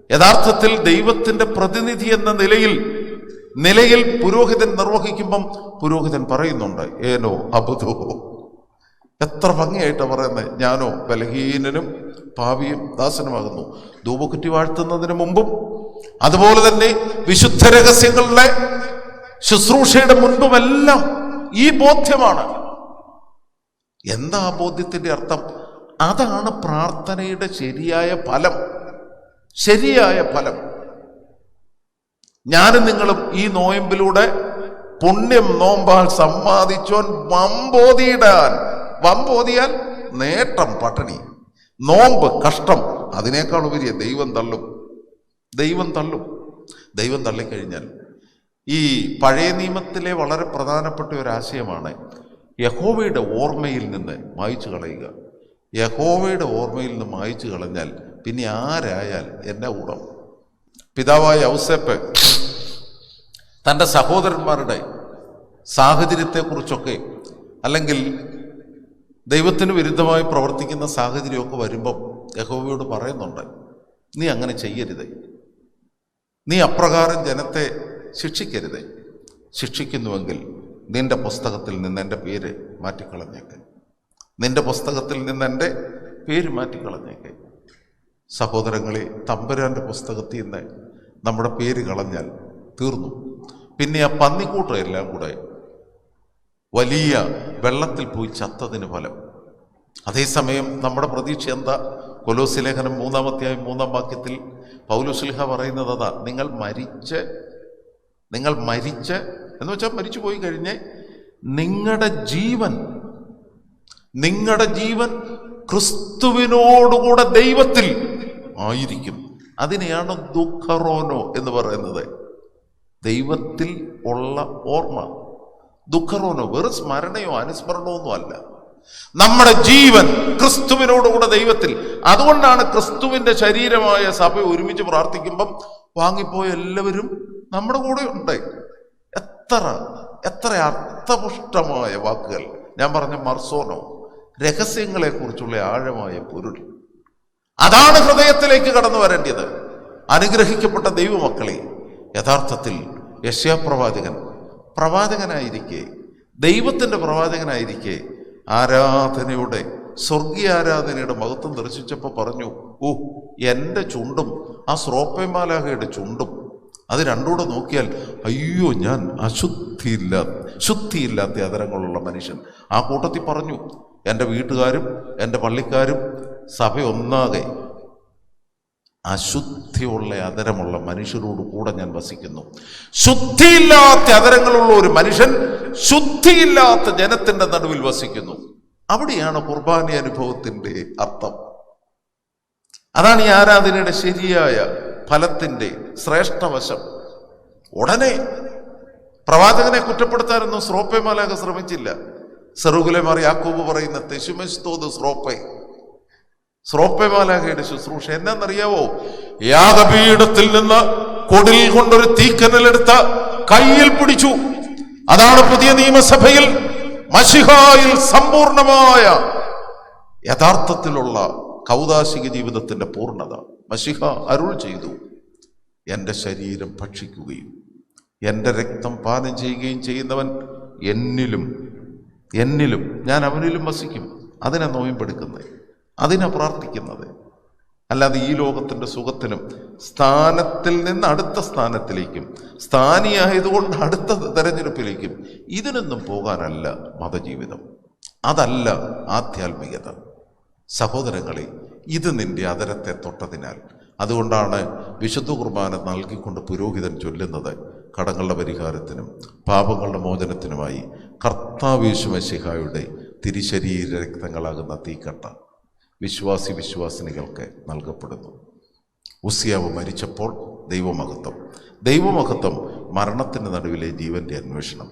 A: യഥാർത്ഥത്തിൽ ദൈവത്തിൻ്റെ പ്രതിനിധി എന്ന നിലയിൽ പുരോഹിതൻ നിർവഹിക്കുമ്പം പുരോഹിതൻ പറയുന്നുണ്ട്, ഏനോ അബുധോ. എത്ര ഭംഗിയായിട്ടാണ് പറയുന്നത്, ഞാനോ ബലഹീനനും പാപിയും ദാസനുമാകുന്നു. ധൂപക്കുറ്റി വാഴ്ത്തുന്നതിന് മുമ്പും അതുപോലെ തന്നെ വിശുദ്ധ രഹസ്യങ്ങളുടെ ശുശ്രൂഷയുടെ മുൻപുമെല്ലാം ഈ ബോധ്യമാണ്. എന്താ ആ ബോധ്യത്തിന്റെ അർത്ഥം? അതാണ് പ്രാർത്ഥനയുടെ ശരിയായ ഫലം. ഞാനും നിങ്ങളും ഈ നോയമ്പിലൂടെ പുണ്യം നോമ്പാൽ സമ്പാദിച്ചോൻ വമ്പോതിയാൽ നേട്ടം പട്ടിണി, നോമ്പ് കഷ്ടം, അതിനേക്കാൾ ഉപരി ദൈവം തള്ളിക്കഴിഞ്ഞാൽ ഈ പഴയ നിയമത്തിലെ വളരെ പ്രധാനപ്പെട്ട ഒരു ആശയമാണ് യഹോവയുടെ ഓർമ്മയിൽ നിന്ന് മായ്ച്ചു കളയുക. യഹോവയുടെ ഓർമ്മയിൽ നിന്ന് മായ്ച്ചു കളഞ്ഞാൽ പിന്നെ ആരായാൽ എന്നെ കൂടം. പിതാവായ ഔസേപ്പ് തൻ്റെ സഹോദരന്മാരുടെ സാഹചര്യത്തെക്കുറിച്ചൊക്കെ, അല്ലെങ്കിൽ ദൈവത്തിന് വിരുദ്ധമായി പ്രവർത്തിക്കുന്ന സാഹചര്യമൊക്കെ വരുമ്പം യഹോവയോട് പറയുന്നുണ്ട്, നീ അങ്ങനെ ചെയ്യരുത്, നീ അപ്രകാരം ജനത്തെ ശിക്ഷിക്കരുത്. ശിക്ഷിക്കുന്നുവെങ്കിൽ നിന്റെ പുസ്തകത്തിൽ നിന്ന് എൻ്റെ പേര് മാറ്റിക്കളഞ്ഞേക്ക്. സഹോദരങ്ങളെ, തമ്പുരാൻ്റെ പുസ്തകത്തിൽ നിന്ന് നമ്മുടെ പേര് കളഞ്ഞാൽ തീർന്നു. പിന്നെ ആ പന്നിക്കൂട്ടം എല്ലാം കൂടെ വലിയ വെള്ളത്തിൽ പോയി ചത്തതിന് ഫലം. അതേസമയം നമ്മുടെ പ്രതീക്ഷ എന്താ? കൊലോസ്യ ലേഖനം 3-ാം അധ്യായം 3-ാം വാക്യത്തിൽ പൗലോസ് ശ്ലീഹ പറയുന്നത് അതാ, നിങ്ങൾ മരിച്ച് എന്ന് വെച്ചാൽ മരിച്ചു പോയി കഴിഞ്ഞ് നിങ്ങളുടെ ജീവൻ ക്രിസ്തുവിനോടുകൂടെ ദൈവത്തിൽ ആയിരിക്കും. അതിനെയാണ് ദുഃഖറോനോ എന്ന് പറയുന്നത്. ദൈവത്തിൽ ഉള്ള ഓർമ്മ. ദുഃഖറോനോ വെറും സ്മരണയോ അനുസ്മരണമോ ഒന്നും അല്ല. നമ്മുടെ ജീവൻ ക്രിസ്തുവിനോടുകൂടെ ദൈവത്തിൽ. അതുകൊണ്ടാണ് ക്രിസ്തുവിന്റെ ശരീരമായ സഭ ഒരുമിച്ച് പ്രാർത്ഥിക്കുമ്പം വാങ്ങിപ്പോയ എല്ലാവരും നമ്മുടെ കൂടെ ഉണ്ട്. എത്ര അർത്ഥപുഷ്ടമായ വാക്കുകൾ. ഞാൻ പറഞ്ഞ മർസോനോ, രഹസ്യങ്ങളെ കുറിച്ചുള്ള ആഴമായ പൊരുൾ. അതാണ് ഹൃദയത്തിലേക്ക് കടന്നു വരേണ്ടത്. അനുഗ്രഹിക്കപ്പെട്ട ദൈവമക്കളെ, യഥാർത്ഥത്തിൽ യെശയ്യാ പ്രവാചകനായിരിക്കെ, ദൈവത്തിൻ്റെ പ്രവാചകനായിരിക്കെ സ്വർഗീയ ആരാധനയുടെ മഹത്വം ദർശിച്ചപ്പോൾ പറഞ്ഞു, എൻ്റെ ചുണ്ടും ആ ശ്രോപ്പേമാലാഹയുടെ ചുണ്ടും അത് രണ്ടുകൂടെ നോക്കിയാൽ അയ്യോ, ഞാൻ ശുദ്ധിയില്ലാത്ത അതരങ്ങളുള്ള മനുഷ്യൻ. ആ കൂട്ടത്തിൽ പറഞ്ഞു, എൻ്റെ വീട്ടുകാരും എൻ്റെ പള്ളിക്കാരും സഭയൊന്നാകെ അശുദ്ധിയുള്ള അതരമുള്ള മനുഷ്യരോട് കൂടെ ഞാൻ വസിക്കുന്നു. ശുദ്ധിയില്ലാത്ത അതരങ്ങളുള്ള ഒരു മനുഷ്യൻ ശുദ്ധിയില്ലാത്ത ജനത്തിന്റെ നടുവിൽ വസിക്കുന്നു. അവിടെയാണ് കുർബാന അനുഭവത്തിന്റെ അർത്ഥം. അതാണ് ഈ ആരാധനയുടെ ശരിയായ ഫലത്തിന്റെ ശ്രേഷ്ഠവശം. ഉടനെ പ്രവാചകനെ കുറ്റപ്പെടുത്താനൊന്നും ശ്രോപ്പേമാലാക ശ്രമിച്ചില്ല. സെറുകുലമാർ യാക്കോബ് പറയുന്ന തെശുമെസ്തോത് ശ്രോപ്പേമാലാകയുടെ ശുശ്രൂഷ എന്നാന്നറിയാവോ? യാഗപീഠത്തിൽ നിന്ന് കൊടിൽ കൊണ്ടൊരു തീക്കനലെടുത്ത കയ്യിൽ പിടിച്ചു. അതാണ് പുതിയ നിയമസഭയിൽ മശിഹായിൽ സമ്പൂർണമായ യഥാർത്ഥത്തിലുള്ള കൗദാശിക ജീവിതത്തിന്റെ പൂർണ്ണത. മശിഹ അരുൾ ചെയ്തു, എൻ്റെ ശരീരം ഭക്ഷിക്കുകയും എൻ്റെ രക്തം പാനം ചെയ്യുകയും ചെയ്യുന്നവൻ എന്നിലും ഞാൻ അവനിലും വസിക്കും. അതിനെ നോയമ്പെടുക്കുന്നത്, അതിനെ പ്രാർത്ഥിക്കുന്നത്. അല്ലാതെ ഈ ലോകത്തിൻ്റെ സുഖത്തിനും സ്ഥാനത്തിൽ നിന്ന് അടുത്ത സ്ഥാനത്തിലേക്കും, സ്ഥാനിയായതുകൊണ്ട് അടുത്ത തെരഞ്ഞെടുപ്പിലേക്കും ഇതിനൊന്നും പോകാനല്ല മതജീവിതം. അതല്ല ആധ്യാത്മികത. സഹോദരങ്ങളെ, ഇത് നിന്റെ അതരത്തെ തൊട്ടതിനാൽ. അതുകൊണ്ടാണ് വിശുദ്ധ കുർബാന നൽകിക്കൊണ്ട് പുരോഹിതൻ ചൊല്ലുന്നത്, കടങ്ങളുടെ പരിഹാരത്തിനും പാപങ്ങളുടെ മോചനത്തിനുമായി കർത്താവ് യേശു മിശിഹായുടെ തിരുശരീര രക്തങ്ങളാകുന്ന തീക്കട്ട വിശ്വാസിനികൾക്ക് നൽകപ്പെടുന്നു. ഉസിയാവ് മരിച്ചപ്പോൾ ദൈവമഹത്വം മരണത്തിൻ്റെ നടുവിലെ ജീവന്റെ അന്വേഷണം,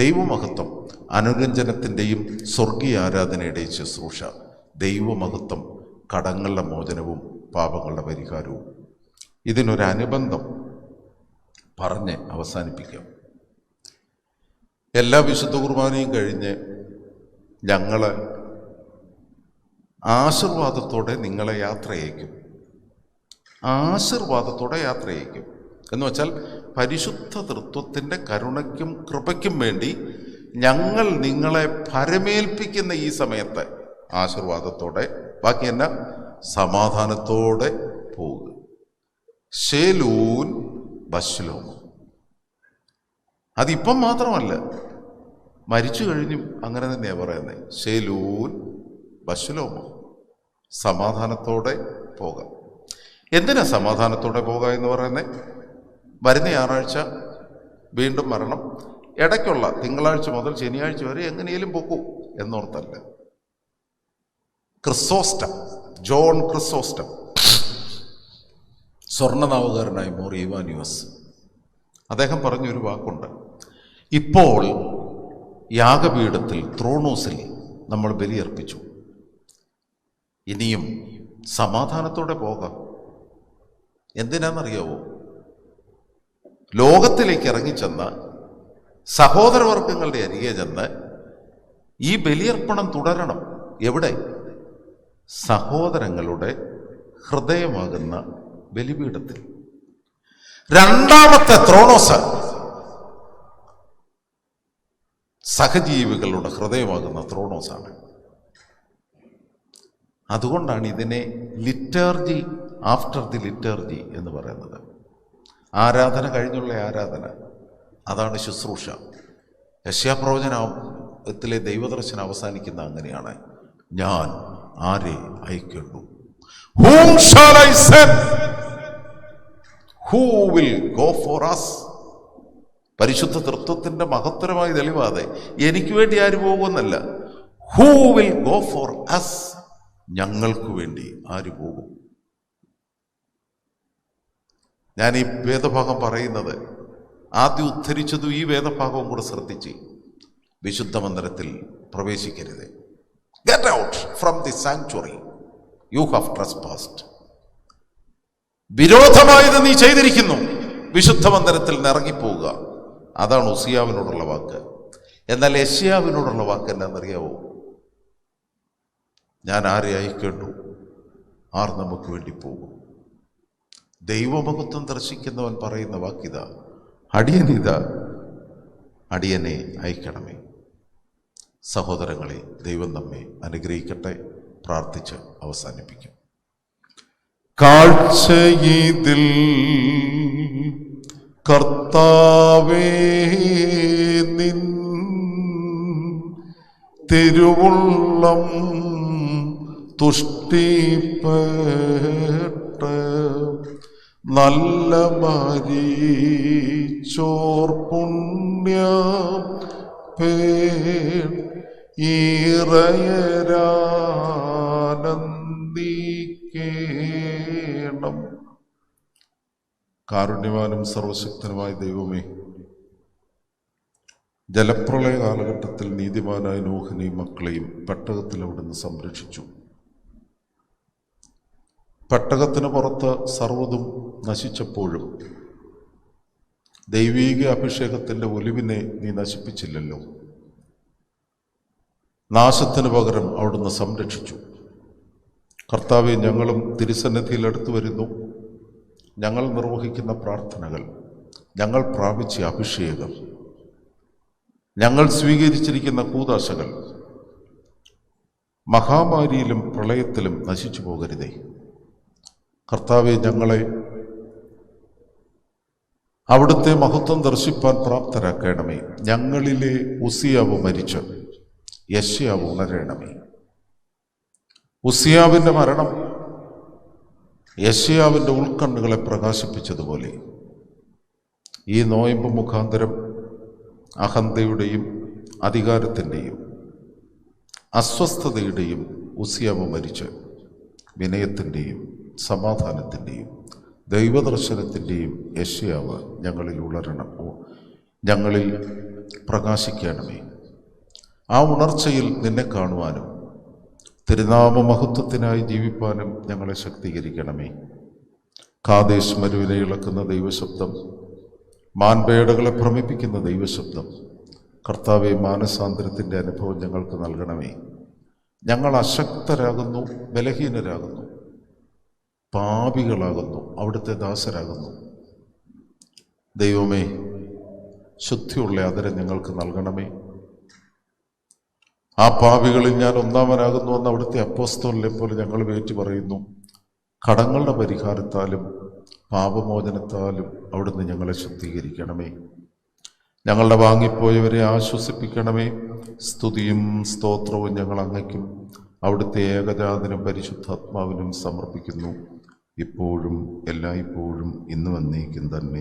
A: ദൈവമഹത്വം അനുരഞ്ജനത്തിൻ്റെയും സ്വർഗീയ ആരാധനയുടെയും ശുശ്രൂഷ, ദൈവമഹത്വം കടങ്ങളുടെ മോചനവും പാപങ്ങളുടെ പരിഹാരവും. ഇതിനൊരനുബന്ധം പറഞ്ഞ് അവസാനിപ്പിക്കാം. എല്ലാ വിശുദ്ധ കുർബാനയും കഴിഞ്ഞ് ഞങ്ങൾ ആശീർവാദത്തോടെ നിങ്ങളെ യാത്രയയക്കും. ആശീർവാദത്തോടെ യാത്രയയക്കും എന്ന് വെച്ചാൽ പരിശുദ്ധ തൃത്വത്തിൻ്റെ കരുണയ്ക്കും കൃപയ്ക്കും വേണ്ടി ഞങ്ങൾ നിങ്ങളെ ഭരമേൽപ്പിക്കുന്ന ഈ സമയത്ത് ആശീർവാദത്തോടെ, ബാക്കി എന്നാ, സമാധാനത്തോടെ പോവുക. ഷേലൂൻ ബശ്ലോം. അതിപ്പം മാത്രമല്ല, മരിച്ചു കഴിഞ്ഞും അങ്ങനെ തന്നെയാണ് പറയുന്നത്. ഷേലൂൻ ബശ്ലോമോ, സമാധാനത്തോടെ പോകാം. എന്തിനാ സമാധാനത്തോടെ പോകുക എന്ന് പറയുന്നത്? വരുന്ന ഞായറാഴ്ച വീണ്ടും മരണം, ഇടയ്ക്കുള്ള തിങ്കളാഴ്ച മുതൽ ശനിയാഴ്ച വരെ എങ്ങനെയും പൊക്കൂ എന്നോർത്തല്ല. ക്രിസോസ്റ്റം, ജോൺ ക്രിസോസ്റ്റം, സ്വർണ്ണനാവുകാരനായ മോർ ഇവാനിയോസ്, അദ്ദേഹം പറഞ്ഞൊരു വാക്കുണ്ട്. ഇപ്പോൾ യാഗപീഠത്തിൽ ത്രോണോസിൽ നമ്മൾ ബലിയർപ്പിച്ചു, ഇനിയും സമാധാനത്തോടെ പോകാം. എന്തിനാണെന്നറിയാവോ? ലോകത്തിലേക്ക് ഇറങ്ങിച്ചെന്ന് സഹോദരവർഗങ്ങളുടെ അരികെ ചെന്ന് ഈ ബലിയർപ്പണം തുടരണം. എവിടെ? സഹോദരങ്ങളുടെ ഹൃദയമാകുന്ന ബലിപീഠത്തിൽ. രണ്ടാമത്തെ ത്രോണോസ് സഹജീവികളുടെ ഹൃദയമാകുന്ന ത്രോണോസാണ്. അതുകൊണ്ടാണ് ഇതിനെ ലിറ്റർജി ആഫ്റ്റർ ദി ലിറ്റർജി എന്ന് പറയുന്നത്. ആരാധന കഴിഞ്ഞുള്ള ആരാധന, അതാണ് ശുശ്രൂഷ. യെശയ്യാപ്രവചനത്തിലെ ദൈവദർശനം അവസാനിക്കുന്ന അങ്ങനെയാണ്. ഞാൻ ആരെ അയക്കുന്നു? Whom shall I send? Who will go for us? പരിശുദ്ധ തൃത്വത്തിന്റെ മഹത്തരമായ തെളിവാതെ എനിക്ക് വേണ്ടി ആര് പോകുമെന്നല്ല. Who will go for us? ഞങ്ങൾക്ക് വേണ്ടി ആര് പോകും? ഞാൻ ഈ വേദഭാഗം പറയുന്നത് ആദ്യം ഉദ്ധരിച്ചതും ഈ വേദഭാഗവും കൂടെ ശ്രദ്ധിച്ച് വിശുദ്ധ മന്ദിരത്തിൽ പ്രവേശിക്കരുത്. Get out from the sanctuary. You have trespassed. വിരോധമായത് നീ ചെയ്തിരിക്കുന്നു, വിശുദ്ധ മന്ദിരത്തിൽ നിന്ന് ഇറങ്ങിപ്പോവുക. അതാണ് ഉസിയാവിനോടുള്ള വാക്ക്. എന്നാൽ യെശയ്യാവിനോടുള്ള വാക്ക് എന്നാണെന്നറിയാവോ? ഞാൻ ആരെ അയക്കേണ്ടു? ആർ നമുക്ക് വേണ്ടി പോകും? ദൈവമഹത്വം ദർശിക്കുന്നവൻ പറയുന്ന വാക്കിതാ, അടിയനിതാ, അടിയനെ അയക്കണമേ. സഹോദരങ്ങളെ, ദൈവം നമ്മെ അനുഗ്രഹിക്കട്ടെ. പ്രാർത്ഥിച്ച് അവസാനിപ്പിക്കും. കാഴ്ചയിതിൽ കർത്താവേ നിൻ തിരുവുള്ളം തുഷ്ടിപ്പെട്ട് നല്ല മരിച്ചോർ പുണ്യ ഈറയരാനന്ദിക്കേണം. കാരുണ്യവാനും സർവശക്തനുമായ ദൈവമേ, ജലപ്രളയ കാലഘട്ടത്തിൽ നീതിമാനായ നോഹിനെയും മക്കളെയും പെട്ടകത്തിൽ അവിടുന്ന് സംരക്ഷിച്ചു. പെട്ടകത്തിന് പുറത്ത് സർവ്വതും നശിച്ചപ്പോഴും ദൈവീക അഭിഷേകത്തിൻ്റെ ഒലിവിനെ നീ നശിപ്പിച്ചില്ലല്ലോ. നാശത്തിന് പകരം അവിടുന്ന് സംരക്ഷിച്ചു. കർത്താവെ, ഞങ്ങളും തിരുസന്നിധിയിൽ അടുത്തു വരുന്നു. ഞങ്ങൾ നിർവഹിക്കുന്ന പ്രാർത്ഥനകൾ, ഞങ്ങൾ പ്രാപിച്ച അഭിഷേകം, ഞങ്ങൾ സ്വീകരിച്ചിരിക്കുന്ന കൂദാശകൾ മഹാമാരിയിലും പ്രളയത്തിലും നശിച്ചു പോകരുതേ. കർത്താവെ, ഞങ്ങളെ അവിടുത്തെ മഹത്വം ദർശിപ്പാൻ പ്രാപ്തരാക്കണമേ. ഞങ്ങളിലെ ഉസിയാവ് മരിച്ച് യെശയ്യാവ് ഉണരണമേ. ഉസിയാവിൻ്റെ മരണം യെശയ്യാവിൻ്റെ ഉൾക്കണ്ണുകളെ പ്രകാശിപ്പിച്ചതുപോലെ ഈ നോയമ്പ് മുഖാന്തരം അഹന്തയുടെയും അധികാരത്തിൻ്റെയും അസ്വസ്ഥതയുടെയും ഉസിയാവ് മരിച്ച് വിനയത്തിൻ്റെയും സമാധാനത്തിൻ്റെയും ദൈവദർശനത്തിൻ്റെയും യെശയ്യാവ് ഞങ്ങളിൽ ഞങ്ങളിൽ പ്രകാശിക്കണമേ. ആ ഉണർച്ചയിൽ നിന്നെ കാണുവാനും തിരുനാമ മഹത്വത്തിനായി ജീവിപ്പാനും ഞങ്ങളെ ശക്തീകരിക്കണമേ. കാദേശ് മരുവിനെ ഇളക്കുന്ന ദൈവശബ്ദം, മാൻപേടകളെ ഭ്രമിപ്പിക്കുന്ന ദൈവശബ്ദം കർത്താവെ, മാനസാന്തരത്തിൻ്റെ അനുഭവം ഞങ്ങൾക്ക് നൽകണമേ. ഞങ്ങൾ അശക്തരാകുന്നു, ബലഹീനരാകുന്നു, പാപികളാകുന്നു, അവിടുത്തെ ദാസരാകുന്നു. ദൈവമേ, ശുദ്ധിയുള്ള അതിരെ ഞങ്ങൾക്ക് നൽകണമേ. ആ പാപികളിൽ ഞാൻ ഒന്നാമനാകുന്നുവെന്ന് അവിടുത്തെ അപ്പോസ്തലനെ പോലെ ഞങ്ങൾ ഏറ്റു പറയുന്നു. കടങ്ങളുടെ പരിഹാരത്താലും പാപമോചനത്താലും അവിടുന്ന് ഞങ്ങളെ ശുദ്ധീകരിക്കണമേ. ഞങ്ങളുടെ വാങ്ങിപ്പോയവരെ ആശ്വസിപ്പിക്കണമേ. സ്തുതിയും സ്തോത്രവും ഞങ്ങൾ അങ്ങയ്ക്കും അവിടുത്തെ ഏകജാതനും പരിശുദ്ധാത്മാവിനും സമർപ്പിക്കുന്നു, ഇപ്പോഴും എല്ലായ്പ്പോഴും ഇന്നും എന്നേക്കും തന്നെ.